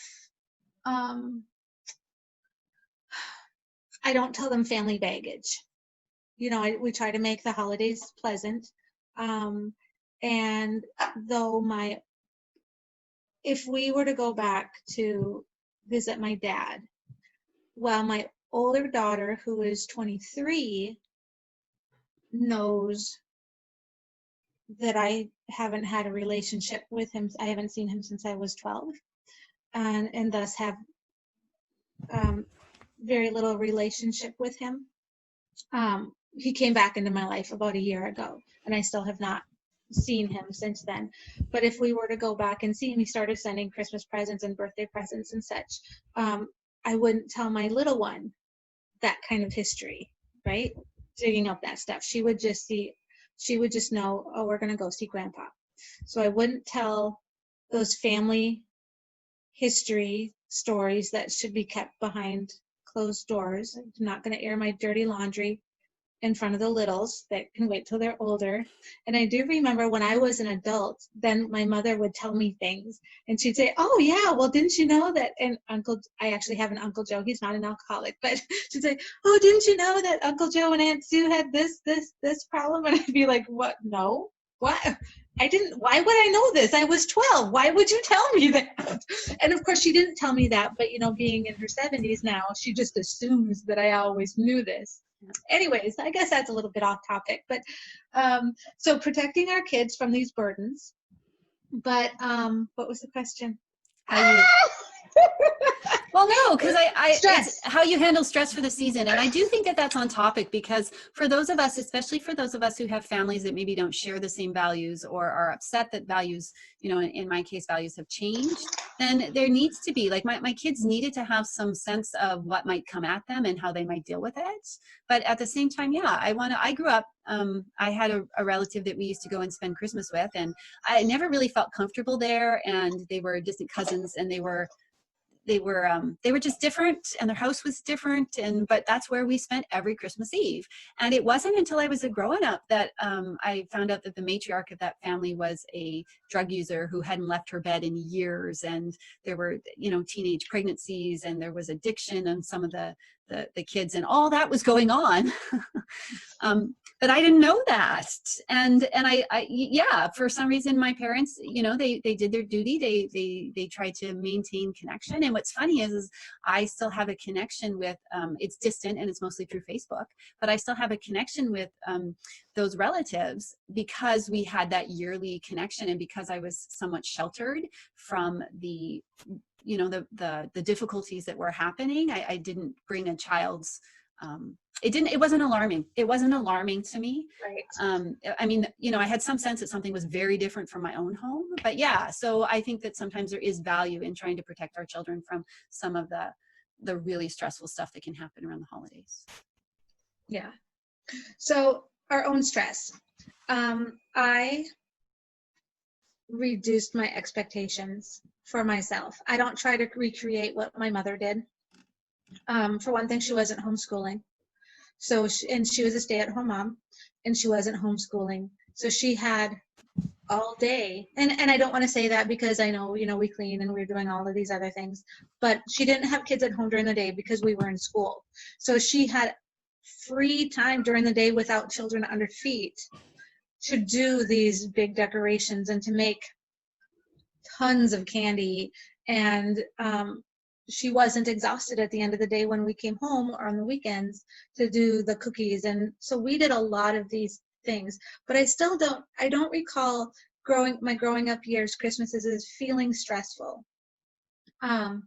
I don't tell them family baggage. We try to make the holidays pleasant. And if we were to go back to visit my dad, well, my older daughter, who is 23, knows that I haven't had a relationship with him. I haven't seen him since I was 12, and thus have very little relationship with him. He came back into my life about a year ago, and I still have not seen him since then. But if we were to go back and see him, he started sending Christmas presents and birthday presents and such. I wouldn't tell my little one that kind of history, right? Digging up that stuff. She would just know, oh, we're going to go see grandpa. So I wouldn't tell those family history stories that should be kept behind closed doors. I'm not going to air my dirty laundry in front of the littles that can wait till they're older. And I do remember when I was an adult, then my mother would tell me things and she'd say, oh yeah, well, didn't you know that? And I actually have an Uncle Joe, he's not an alcoholic, but she'd say, oh, didn't you know that Uncle Joe and Aunt Sue had this problem? And I'd be like, what? No, what? I didn't, why would I know this? I was 12. Why would you tell me that? And of course she didn't tell me that, but being in her 70s now, she just assumes that I always knew this. Anyways, I guess that's a little bit off topic, but so protecting our kids from these burdens. But what was the question? How you well, no, because Stress. it's how you handle stress for the season. And I do think that that's on topic, because for those of us, especially for those of us who have families that maybe don't share the same values or are upset that values, in my case, values have changed, then there needs to be, like, my kids needed to have some sense of what might come at them and how they might deal with it. But at the same time, yeah, I grew up, I had a relative that we used to go and spend Christmas with, and I never really felt comfortable there. And they were distant cousins, and they were just different, and their house was different, but that's where we spent every Christmas Eve. And it wasn't until I was a grown up that I found out that the matriarch of that family was a drug user who hadn't left her bed in years, and there were teenage pregnancies, and there was addiction on some of the kids, and all that was going on. But I didn't know that. And yeah, for some reason, my parents, they did their duty. They tried to maintain connection. And what's funny is I still have a connection with, it's distant and it's mostly through Facebook, but I still have a connection with those relatives, because we had that yearly connection, and because I was somewhat sheltered from the difficulties that were happening. I didn't bring a child's, it wasn't alarming. It wasn't alarming to me. Right. I mean, I had some sense that something was very different from my own home, but yeah, so I think that sometimes there is value in trying to protect our children from some of the really stressful stuff that can happen around the holidays. Yeah. So our own stress. I reduced my expectations for myself. I don't try to recreate what my mother did. For one thing, she wasn't homeschooling. So, she was a stay-at-home mom, and she wasn't homeschooling. So she had all day, and I don't want to say that because I know, we clean and we're doing all of these other things, but she didn't have kids at home during the day because we were in school. So she had free time during the day without children under feet to do these big decorations and to make tons of candy. And she wasn't exhausted at the end of the day when we came home or on the weekends to do the cookies. And so we did a lot of these things, but I don't recall my growing up years, Christmases, as feeling stressful. And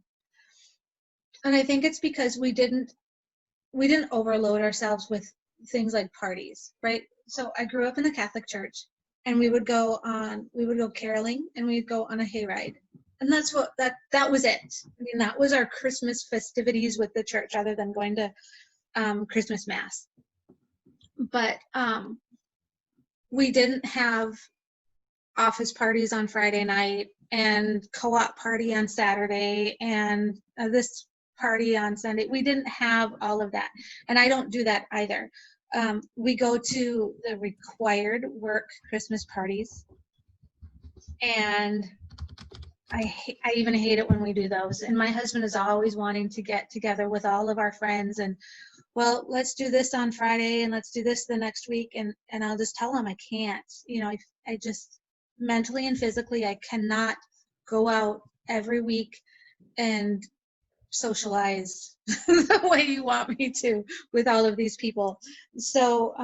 I think it's because we didn't overload ourselves with things like parties, right? So I grew up in the Catholic Church, and we would go caroling, and we'd go on a hayride. And that was it. I mean, that was our Christmas festivities with the church, other than going to Christmas Mass. But we didn't have office parties on Friday night and co-op party on Saturday and this party on Sunday. We didn't have all of that. And I don't do that either. We go to the required work Christmas parties, and I even hate it when we do those. And my husband is always wanting to get together with all of our friends, and, well, let's do this on Friday and let's do this the next week. And I'll just tell him I can't. I just mentally and physically, I cannot go out every week and socialize the way you want me to with all of these people. So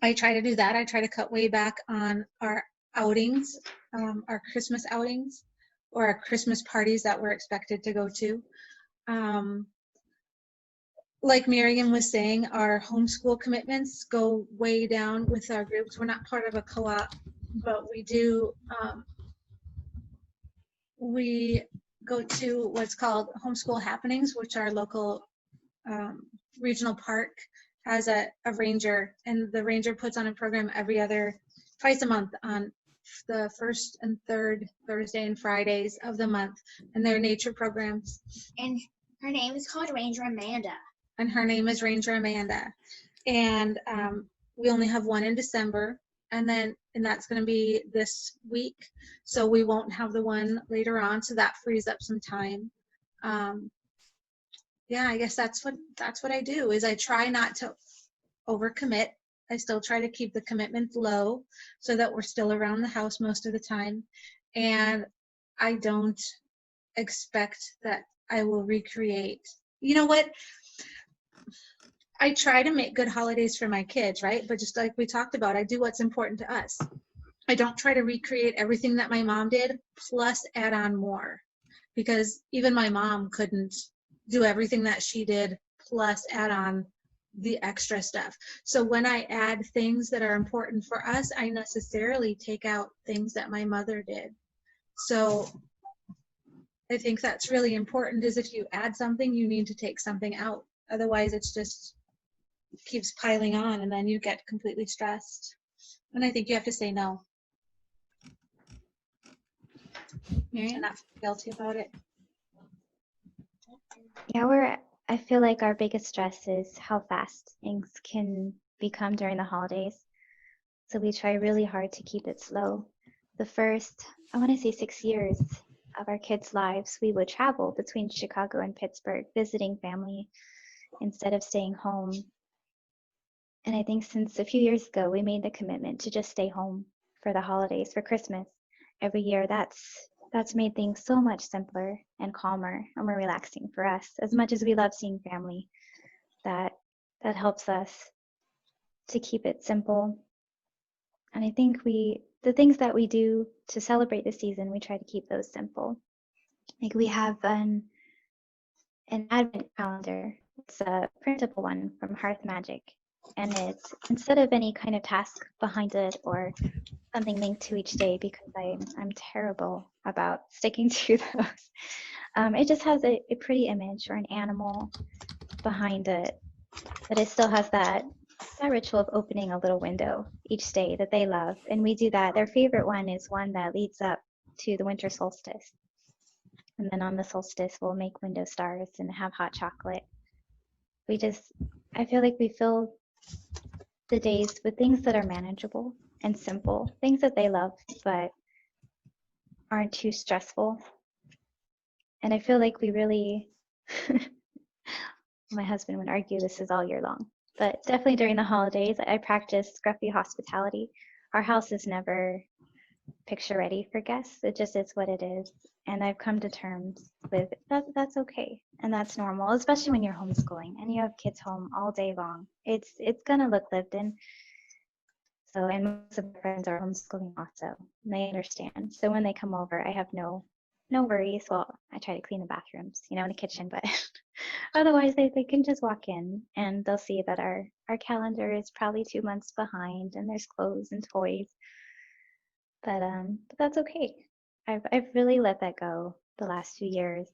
I try to do that. I try to cut way back on our outings, our Christmas outings, or our Christmas parties that we're expected to go to. Like Miriam was saying, our homeschool commitments go way down with our groups. We're not part of a co-op, but we do, we go to what's called homeschool happenings, which our local regional park has a ranger, and the ranger puts on a program twice a month on the first and third Thursday and Fridays of the month, and they're nature programs. And her name is called Ranger Amanda. And her name is Ranger Amanda. And we only have one in December, and that's going to be this week. So we won't have the one later on. So that frees up some time. Yeah, I guess that's what I do is I try not to overcommit. I still try to keep the commitment low so that we're still around the house most of the time. And I don't expect that I will recreate. You know what? I try to make good holidays for my kids, right? But just like we talked about, I do what's important to us. I don't try to recreate everything that my mom did, plus add on more. Because even my mom couldn't do everything that she did, plus add on the extra stuff. So when I add things that are important for us, I necessarily take out things that my mother did. So I think that's really important, is if you add something, you need to take something out. Otherwise, it's just keeps piling on, and then you get completely stressed. And I think you have to say no. Miriam? And not feel guilty about it. Yeah, I feel like our biggest stress is how fast things can become during the holidays. So we try really hard to keep it slow. The first, I want to say 6 years of our kids' lives, we would travel between Chicago and Pittsburgh, visiting family instead of staying home. And I think since a few years ago, we made the commitment to just stay home for the holidays, for Christmas every year. That's made things so much simpler and calmer and more relaxing for us. As much as we love seeing family, that helps us to keep it simple. And I think the things that we do to celebrate the season, we try to keep those simple. Like we have an advent calendar. It's a printable one from Hearth Magic. And it's, instead of any kind of task behind it or something linked to each day, because I'm terrible about sticking to those, it just has a pretty image or an animal behind it, but it still has that ritual of opening a little window each day that they love. And we do that. Their favorite one is one that leads up to the winter solstice. And then on the solstice, we'll make window stars and have hot chocolate. I feel like we fill the days with things that are manageable and simple, things that they love, but aren't too stressful. And I feel like we really, my husband would argue this is all year long, but definitely during the holidays, I practice scruffy hospitality. Our house is never picture ready for guests. It just is what it is. And I've come to terms with that's okay. And that's normal, especially when you're homeschooling and you have kids home all day long. It's gonna look lived in. So, and most of my friends are homeschooling also, and they understand. So when they come over, I have no worries. Well, I try to clean the bathrooms, in the kitchen, but otherwise they can just walk in and they'll see that our calendar is probably 2 months behind and there's clothes and toys. But that's okay. I've really let that go the last few years.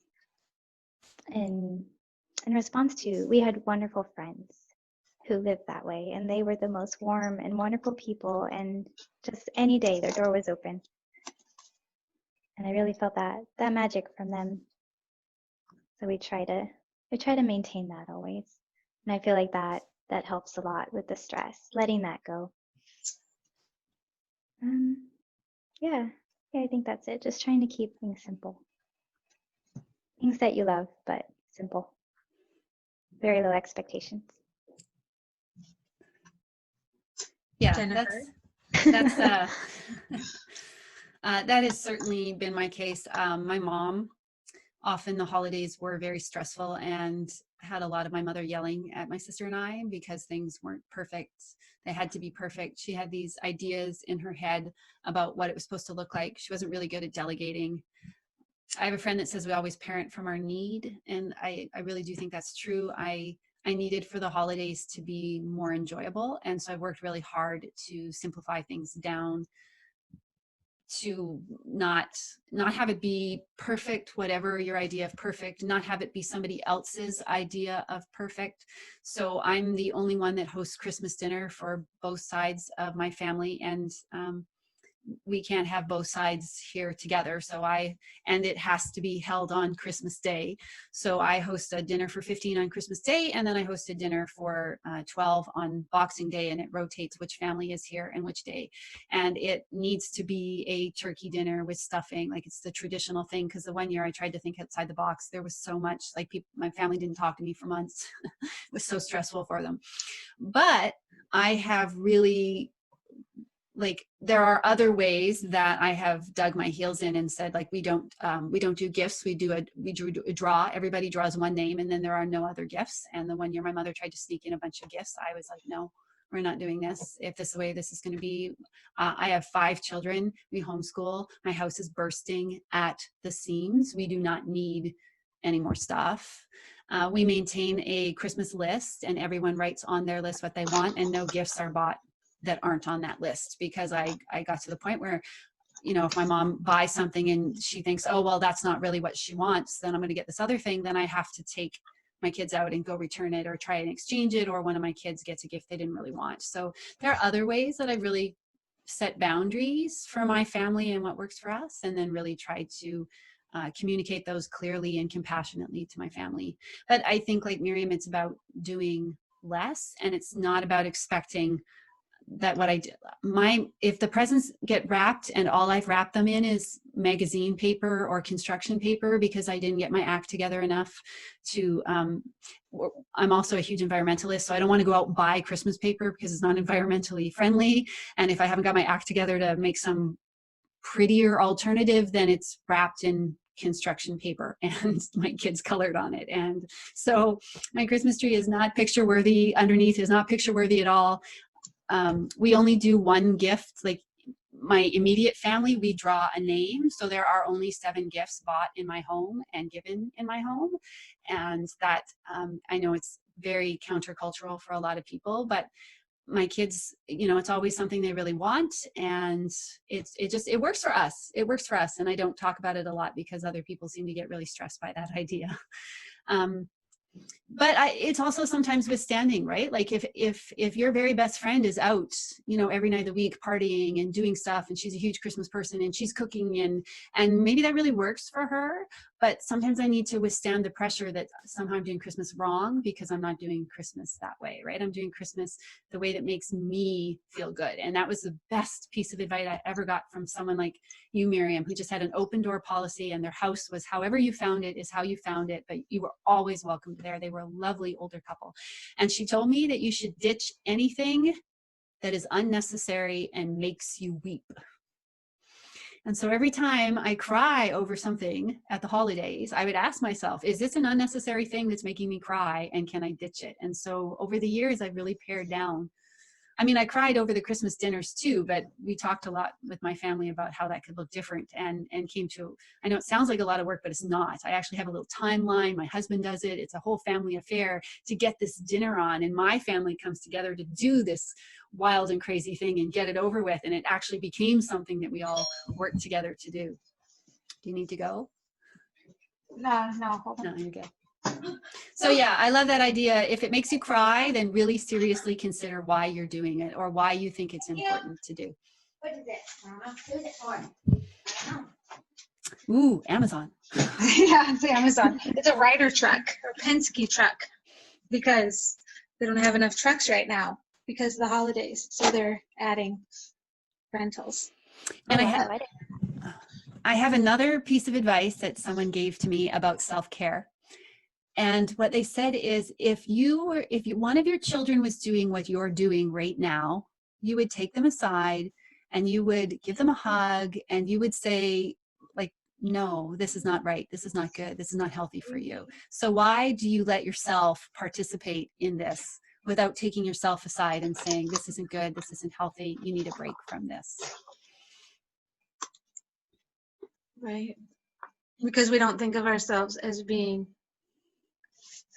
In response to, we had wonderful friends who lived that way, and they were the most warm and wonderful people, and just any day their door was open. And I really felt that magic from them. So we try to maintain that always. And I feel like that helps a lot with the stress, letting that go. Yeah, I think that's it. Just trying to keep things simple. Things that you love, but simple. Very low expectations. Yeah, Jennifer? that's that has certainly been my case. My mom, often the holidays were very stressful and had a lot of my mother yelling at my sister and I because things weren't perfect. They had to be perfect. She had these ideas in her head about what it was supposed to look like. She wasn't really good at delegating. I have a friend that says we always parent from our need, and I really do think that's true. I needed for the holidays to be more enjoyable, and so I worked really hard to simplify things down, to not have it be perfect, whatever your idea of perfect, not have it be somebody else's idea of perfect. So I'm the only one that hosts Christmas dinner for both sides of my family, and we can't have both sides here together. And it has to be held on Christmas Day. So I host a dinner for 15 on Christmas Day, and then I host a dinner for 12 on Boxing Day, and it rotates which family is here and which day. And it needs to be a turkey dinner with stuffing, like it's the traditional thing, because the one year I tried to think outside the box, there was so much, like my family didn't talk to me for months. It was so stressful for them. But I have really, like, there are other ways that I have dug my heels in and said, like, we don't do gifts. We do a draw. Everybody draws one name, and then there are no other gifts. And the one year my mother tried to sneak in a bunch of gifts, I was like, no, we're not doing this. If this is the way this is going to be. I have 5 children. We homeschool. My house is bursting at the seams. We do not need any more stuff. We maintain a Christmas list, and everyone writes on their list what they want, and no gifts are bought that aren't on that list, because I got to the point where, you know, if my mom buys something and she thinks, oh, well, that's not really what she wants, then I'm going to get this other thing, then I have to take my kids out and go return it or try and exchange it, or one of my kids gets a gift they didn't really want. So there are other ways that I really set boundaries for my family and what works for us, and then really try to communicate those clearly and compassionately to my family. But I think, like Miriam, it's about doing less, and it's not about expecting that what I did, if the presents get wrapped and all I've wrapped them in is magazine paper or construction paper because I didn't get my act together enough to, I'm also a huge environmentalist, so I don't want to go out and buy Christmas paper because it's not environmentally friendly. And if I haven't got my act together to make some prettier alternative, then it's wrapped in construction paper and my kids colored on it. And so my Christmas tree is not picture worthy. Underneath is not picture worthy at all. We only do one gift. Like my immediate family, we draw a name. So there are only 7 gifts bought in my home and given in my home. And that, I know it's very countercultural for a lot of people, but my kids, you know, it's always something they really want. And it works for us. It works for us. And I don't talk about it a lot because other people seem to get really stressed by that idea. But it's also sometimes withstanding, right? Like if your very best friend is out, you know, every night of the week partying and doing stuff, and she's a huge Christmas person and she's cooking, and maybe that really works for her, but sometimes I need to withstand the pressure that somehow I'm doing Christmas wrong because I'm not doing Christmas that way, right? I'm doing Christmas the way that makes me feel good. And that was the best piece of advice I ever got from someone like you, Miriam, who just had an open door policy, and their house was however you found it is how you found it, but you were always welcome there. They were a lovely older couple. And she told me that you should ditch anything that is unnecessary and makes you weep. And so every time I cry over something at the holidays, I would ask myself, is this an unnecessary thing that's making me cry, and can I ditch it? And so over the years, I've really pared down. I mean, I cried over the Christmas dinners too, but we talked a lot with my family about how that could look different, and came to, I know it sounds like a lot of work, but it's not. I actually have a little timeline. My husband does it. It's a whole family affair to get this dinner on, and my family comes together to do this wild and crazy thing and get it over with. And it actually became something that we all worked together to do. Do you need to go? No, hold on. No, you're good. So yeah, I love that idea. If it makes you cry, then really seriously consider why you're doing it or why you think it's important to do. What is it, Mama? Who's it for? I don't know. Ooh, Amazon. Yeah, it's Amazon. It's a Ryder truck or Penske truck because they don't have enough trucks right now because of the holidays. So they're adding rentals. And I have another piece of advice that someone gave to me about self-care. And what they said is, if one of your children was doing what you're doing right now, you would take them aside and you would give them a hug and you would say, like, no, this is not right. This is not good. This is not healthy for you. So why do you let yourself participate in this without taking yourself aside and saying, this isn't good. This isn't healthy. You need a break from this. Right. Because we don't think of ourselves as being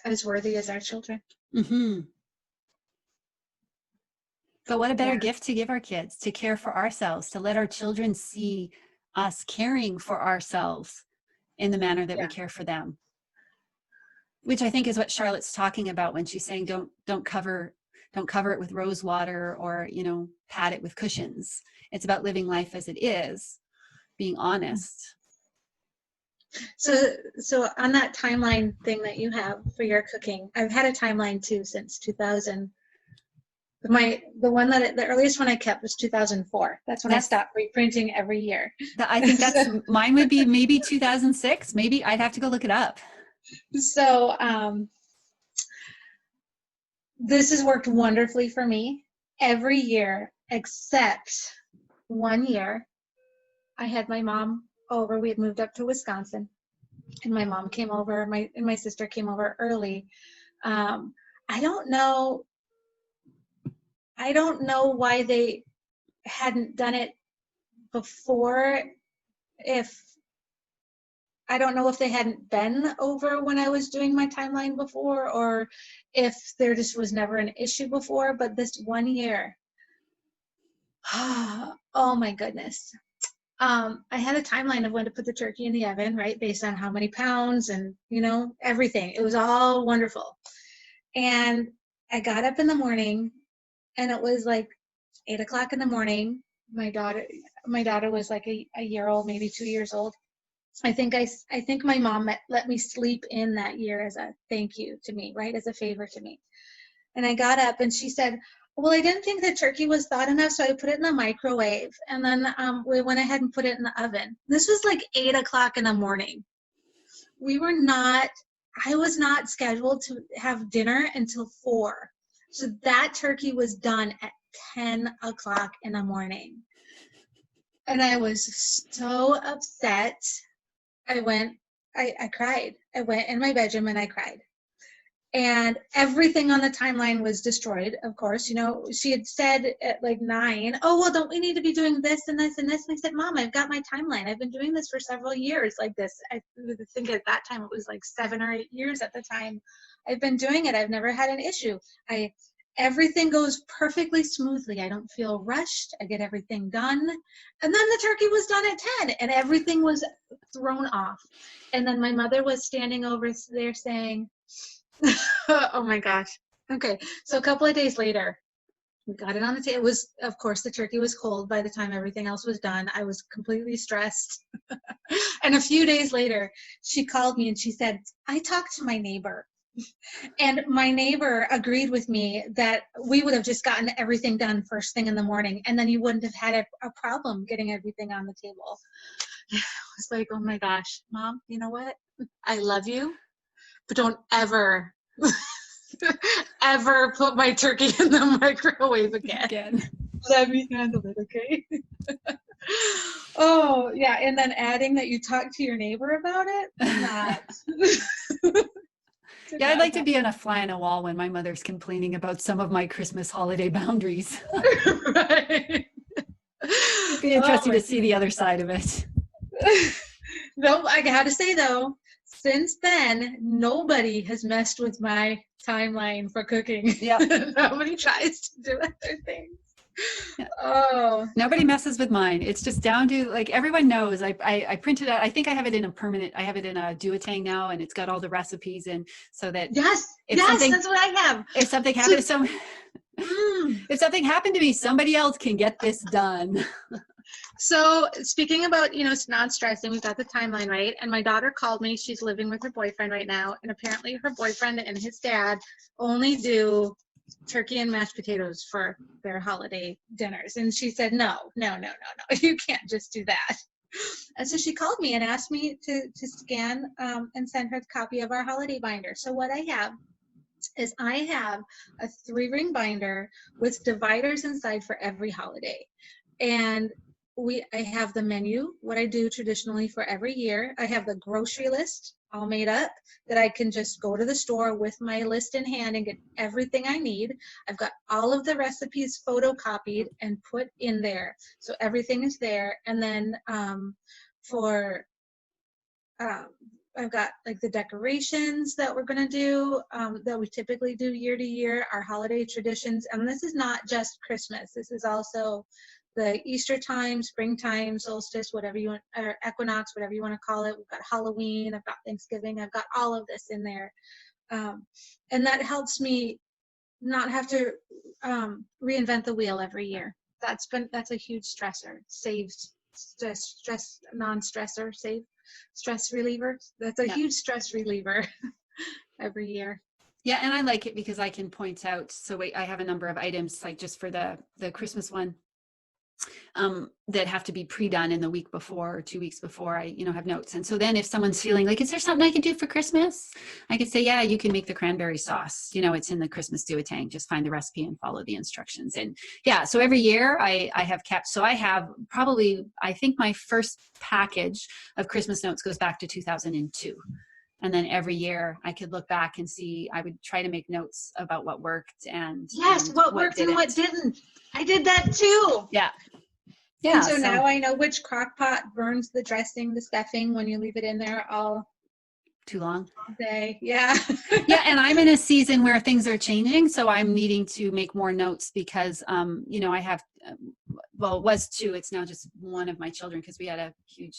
as worthy as our children. Mm-hmm. But what a better gift to give our kids, to care for ourselves, to let our children see us caring for ourselves in the manner that we care for them. Which I think is what Charlotte's talking about when she's saying don't cover don't cover it with rose water or, you know, pat it with cushions. It's about living life as it is, being honest. So on that timeline thing that you have for your cooking, I've had a timeline too since 2000. The earliest one I kept was 2004. That's when I stopped reprinting every year. I think that's mine would be maybe 2006. Maybe I'd have to go look it up. So this has worked wonderfully for me every year except one year. I had my mom over. We had moved up to Wisconsin, and my mom came over. My sister came over early. I don't know why they hadn't done it before. I don't know if they hadn't been over when I was doing my timeline before, or if there just was never an issue before. But this one year, oh my goodness. I had a timeline of when to put the turkey in the oven, right? Based on how many pounds and, you know, everything. It was all wonderful. And I got up in the morning, and it was like 8 o'clock in the morning. My daughter was like a year old, maybe 2 years old. I think my mom let me sleep in that year as a thank you to me, right? As a favor to me. And I got up, and she said, well, I didn't think the turkey was thawed enough, so I put it in the microwave. And then we went ahead and put it in the oven. This was like 8 o'clock in the morning. I was not scheduled to have dinner until 4. So that turkey was done at 10 o'clock in the morning. And I was so upset. I cried. I went in my bedroom and I cried. And everything on the timeline was destroyed, of course. You know, she had said at like 9, oh, well, don't we need to be doing this and this and this? And I said, Mom, I've got my timeline. I've been doing this for several years like this. I think at that time it was like 7 or 8 years at the time. I've been doing it. I've never had an issue. Everything goes perfectly smoothly. I don't feel rushed. I get everything done. And then the turkey was done at 10 and everything was thrown off. And then my mother was standing over there saying, oh my gosh. Okay. So a couple of days later, we got it on the table. Of course, the turkey was cold by the time everything else was done. I was completely stressed. And a few days later, she called me and she said, I talked to my neighbor. And my neighbor agreed with me that we would have just gotten everything done first thing in the morning, and then you wouldn't have had a problem getting everything on the table. I was like, oh my gosh, Mom, you know what? I love you, but don't ever, ever put my turkey in the microwave again. Let me handle it, okay? Oh, yeah, and then adding that you talk to your neighbor about it? Not. Yeah, I'd like to be on a fly on a wall when my mother's complaining about some of my Christmas holiday boundaries. Right. It'd be interesting to see the other side of it. No, I gotta say though, since then, nobody has messed with my timeline for cooking. Yeah. Nobody tries to do other things. Yeah. Oh. Nobody messes with mine. It's just down to, like, everyone knows. I printed out. I think I have it in a duotang now, and it's got all the recipes in, so that yes, that's what I have. If something happens, if something happened to me, somebody else can get this done. So speaking about, you know, not stressing, we've got the timeline right. And my daughter called me. She's living with her boyfriend right now, and apparently her boyfriend and his dad only do turkey and mashed potatoes for their holiday dinners. And she said, no, you can't just do that. And so she called me and asked me to scan and send her a copy of our holiday binder. So what I have is I have a 3-ring binder with dividers inside for every holiday. And I have the menu, what I do traditionally for every year. I have the grocery list all made up that I can just go to the store with my list in hand and get everything I need. I've got all of the recipes photocopied and put in there. So everything is there. And then I've got like the decorations that we're going to do, that we typically do year to year, our holiday traditions. And this is not just Christmas. This is also the Easter time, springtime, solstice, whatever you want, or equinox, whatever you want to call it. We've got Halloween, I've got Thanksgiving, I've got all of this in there. And that helps me not have to reinvent the wheel every year. That's a huge stressor. Saves non-stressor, save stress reliever. That's a huge stress reliever every year. Yeah, and I like it because I can point out, so wait, I have a number of items like just for the Christmas one that have to be pre-done in the week before or 2 weeks before. I, have notes. And so then if someone's feeling like, is there something I could do for Christmas? I could say, yeah, you can make the cranberry sauce. It's in the Christmas do-a-tang. Just find the recipe and follow the instructions. And yeah, so every year I have kept, so I have probably, I think my first package of Christmas notes goes back to 2002. And then every year I could look back and see, I would try to make notes about what worked and what worked and what didn't. I did that too. Yeah. Yeah. And so now I know which crock pot burns the dressing, the stuffing when you leave it in there all too long. Day. Yeah. Yeah. And I'm in a season where things are changing. So I'm needing to make more notes because, I have, well, it was two. It's now just one of my children because we had a huge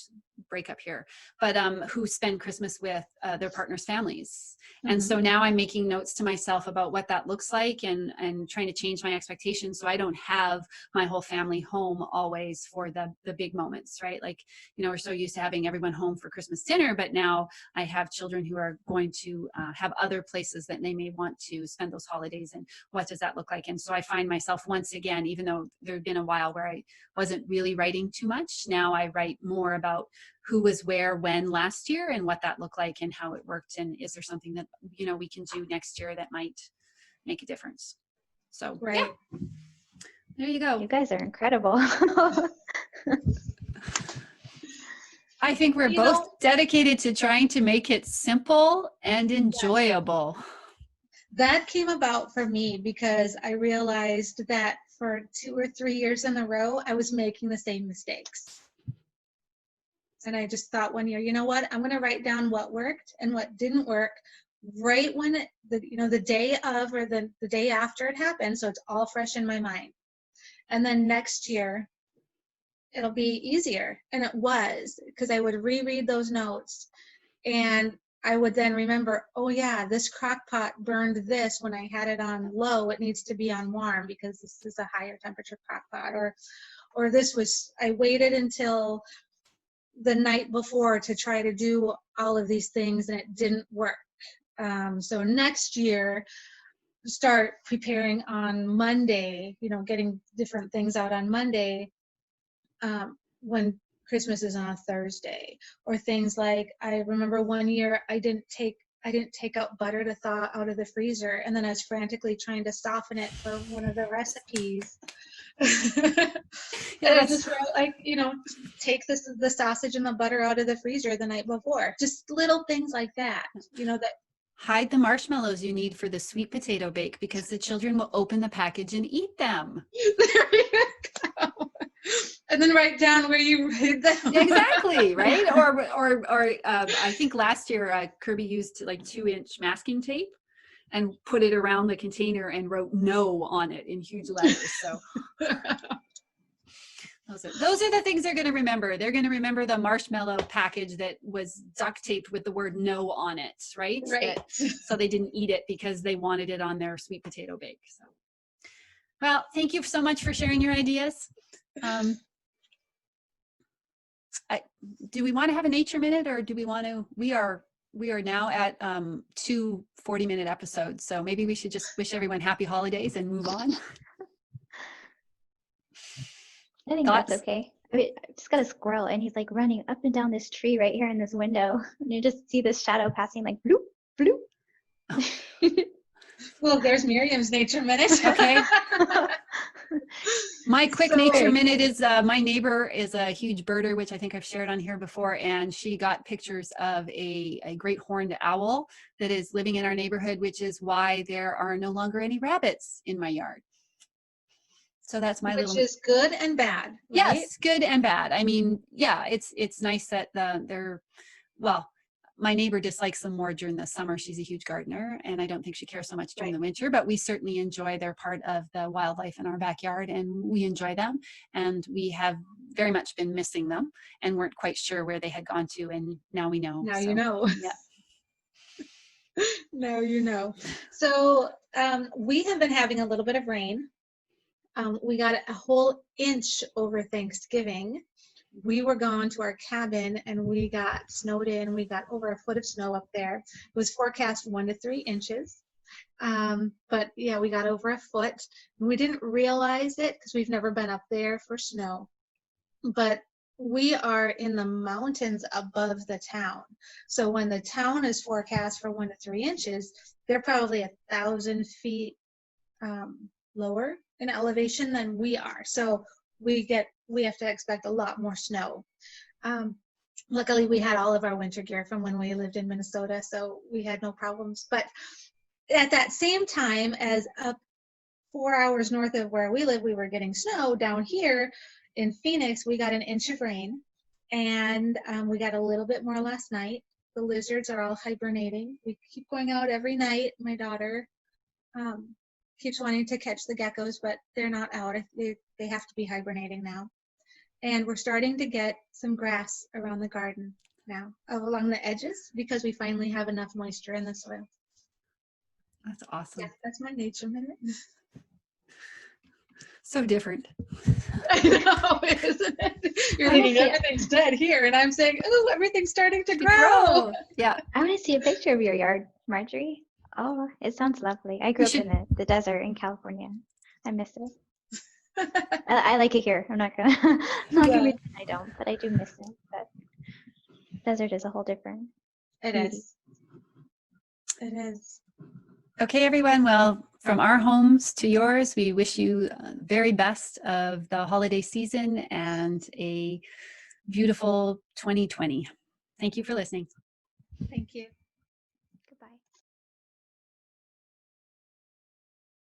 breakup here, but who spend Christmas with their partners' families. And so now I'm making notes to myself about what that looks like and trying to change my expectations so I don't have my whole family home always for the big moments, right? Like, we're so used to having everyone home for Christmas dinner, but now I have children who are going to have other places that they may want to spend those holidays, and what does that look like? And so I find myself once again, even though there had been a while where I wasn't really writing too much, now I write more about who was where when last year and what that looked like and how it worked, and is there something that we can do next year that might make a difference. So right. Yeah. There you go. You guys are incredible. I think we're both dedicated to trying to make it simple and enjoyable. That came about for me because I realized that for 2 or 3 years in a row, I was making the same mistakes. And I just thought one year, you know what, I'm going to write down what worked and what didn't work right when the day of or the day after it happened. So it's all fresh in my mind. And then next year, it'll be easier. And it was, because I would reread those notes and I would then remember, oh yeah, this crock pot burned this when I had it on low. It needs to be on warm because this is a higher temperature crock pot. Or this was, I waited until the night before to try to do all of these things and it didn't work. So next year, start preparing on Monday, getting different things out on Monday when Christmas is on a Thursday, or things like, I remember one year I didn't take out butter to thaw out of the freezer, and then I was frantically trying to soften it for one of the recipes. And I just wrote, take the sausage and the butter out of the freezer the night before. Just little things like that, that hide the marshmallows you need for the sweet potato bake because the children will open the package and eat them. There you go. And then write down where you read them. Exactly, right? Or I think last year Kirby used like 2-inch masking tape and put it around the container and wrote "no" on it in huge letters. So those are the things they're going to remember. They're going to remember the marshmallow package that was duct taped with the word "no" on it, right? So they didn't eat it because they wanted it on their sweet potato bake. So, well, thank you so much for sharing your ideas. Do we want to have a nature minute, or do we want to? We are now at 2 40-minute episodes, so maybe we should just wish everyone happy holidays and move on. I think that's okay. I just got a squirrel and he's like running up and down this tree right here in this window, and you just see this shadow passing like bloop bloop. Oh. Well, there's Miriam's nature minute. Okay. My quick nature minute is my neighbor is a huge birder, which I think I've shared on here before, and she got pictures of a great horned owl that is living in our neighborhood, which is why there are no longer any rabbits in my yard. So that's my Which is good and bad, right? Yes, good and bad. I mean, yeah, it's nice that my neighbor dislikes them more during the summer. She's a huge gardener, and I don't think she cares so much during the winter, but we certainly enjoy their part of the wildlife in our backyard, and we enjoy them. And we have very much been missing them and weren't quite sure where they had gone to, and now we know. Now you know. Yeah. Now you know. So We have been having a little bit of rain. We got a whole inch over Thanksgiving. We were gone to our cabin and we got snowed in. We got over a foot of snow up there. It was forecast 1 to 3 inches. But yeah, we got over a foot. We didn't realize it because we've never been up there for snow. But we are in the mountains above the town. So when the town is forecast for 1 to 3 inches, they're probably 1,000 feet lower in elevation than we are. So we have to expect a lot more snow. Luckily, we had all of our winter gear from when we lived in Minnesota, so we had no problems. But at that same time, as up 4 hours north of where we live, we were getting snow. Down here in Phoenix, we got an inch of rain, and we got a little bit more last night. The lizards are all hibernating. We keep going out every night. My daughter keeps wanting to catch the geckos, but they're not out. They have to be hibernating now. And we're starting to get some grass around the garden now, along the edges, because we finally have enough moisture in the soil. That's awesome. Yeah, that's my nature minute. So different. I know, isn't it? You're thinking everything's dead here, and I'm saying, oh, everything's starting to grow. Yeah. I want to see a picture of your yard, Marjorie. Oh, it sounds lovely. I grew up in the desert in California. I miss it. I like it here. I'm not gonna pretend I don't, but I do miss it. But desert is a whole different. It is. It is. Okay, everyone. Well, from our homes to yours, we wish you very best of the holiday season and a beautiful 2020. Thank you for listening. Thank you.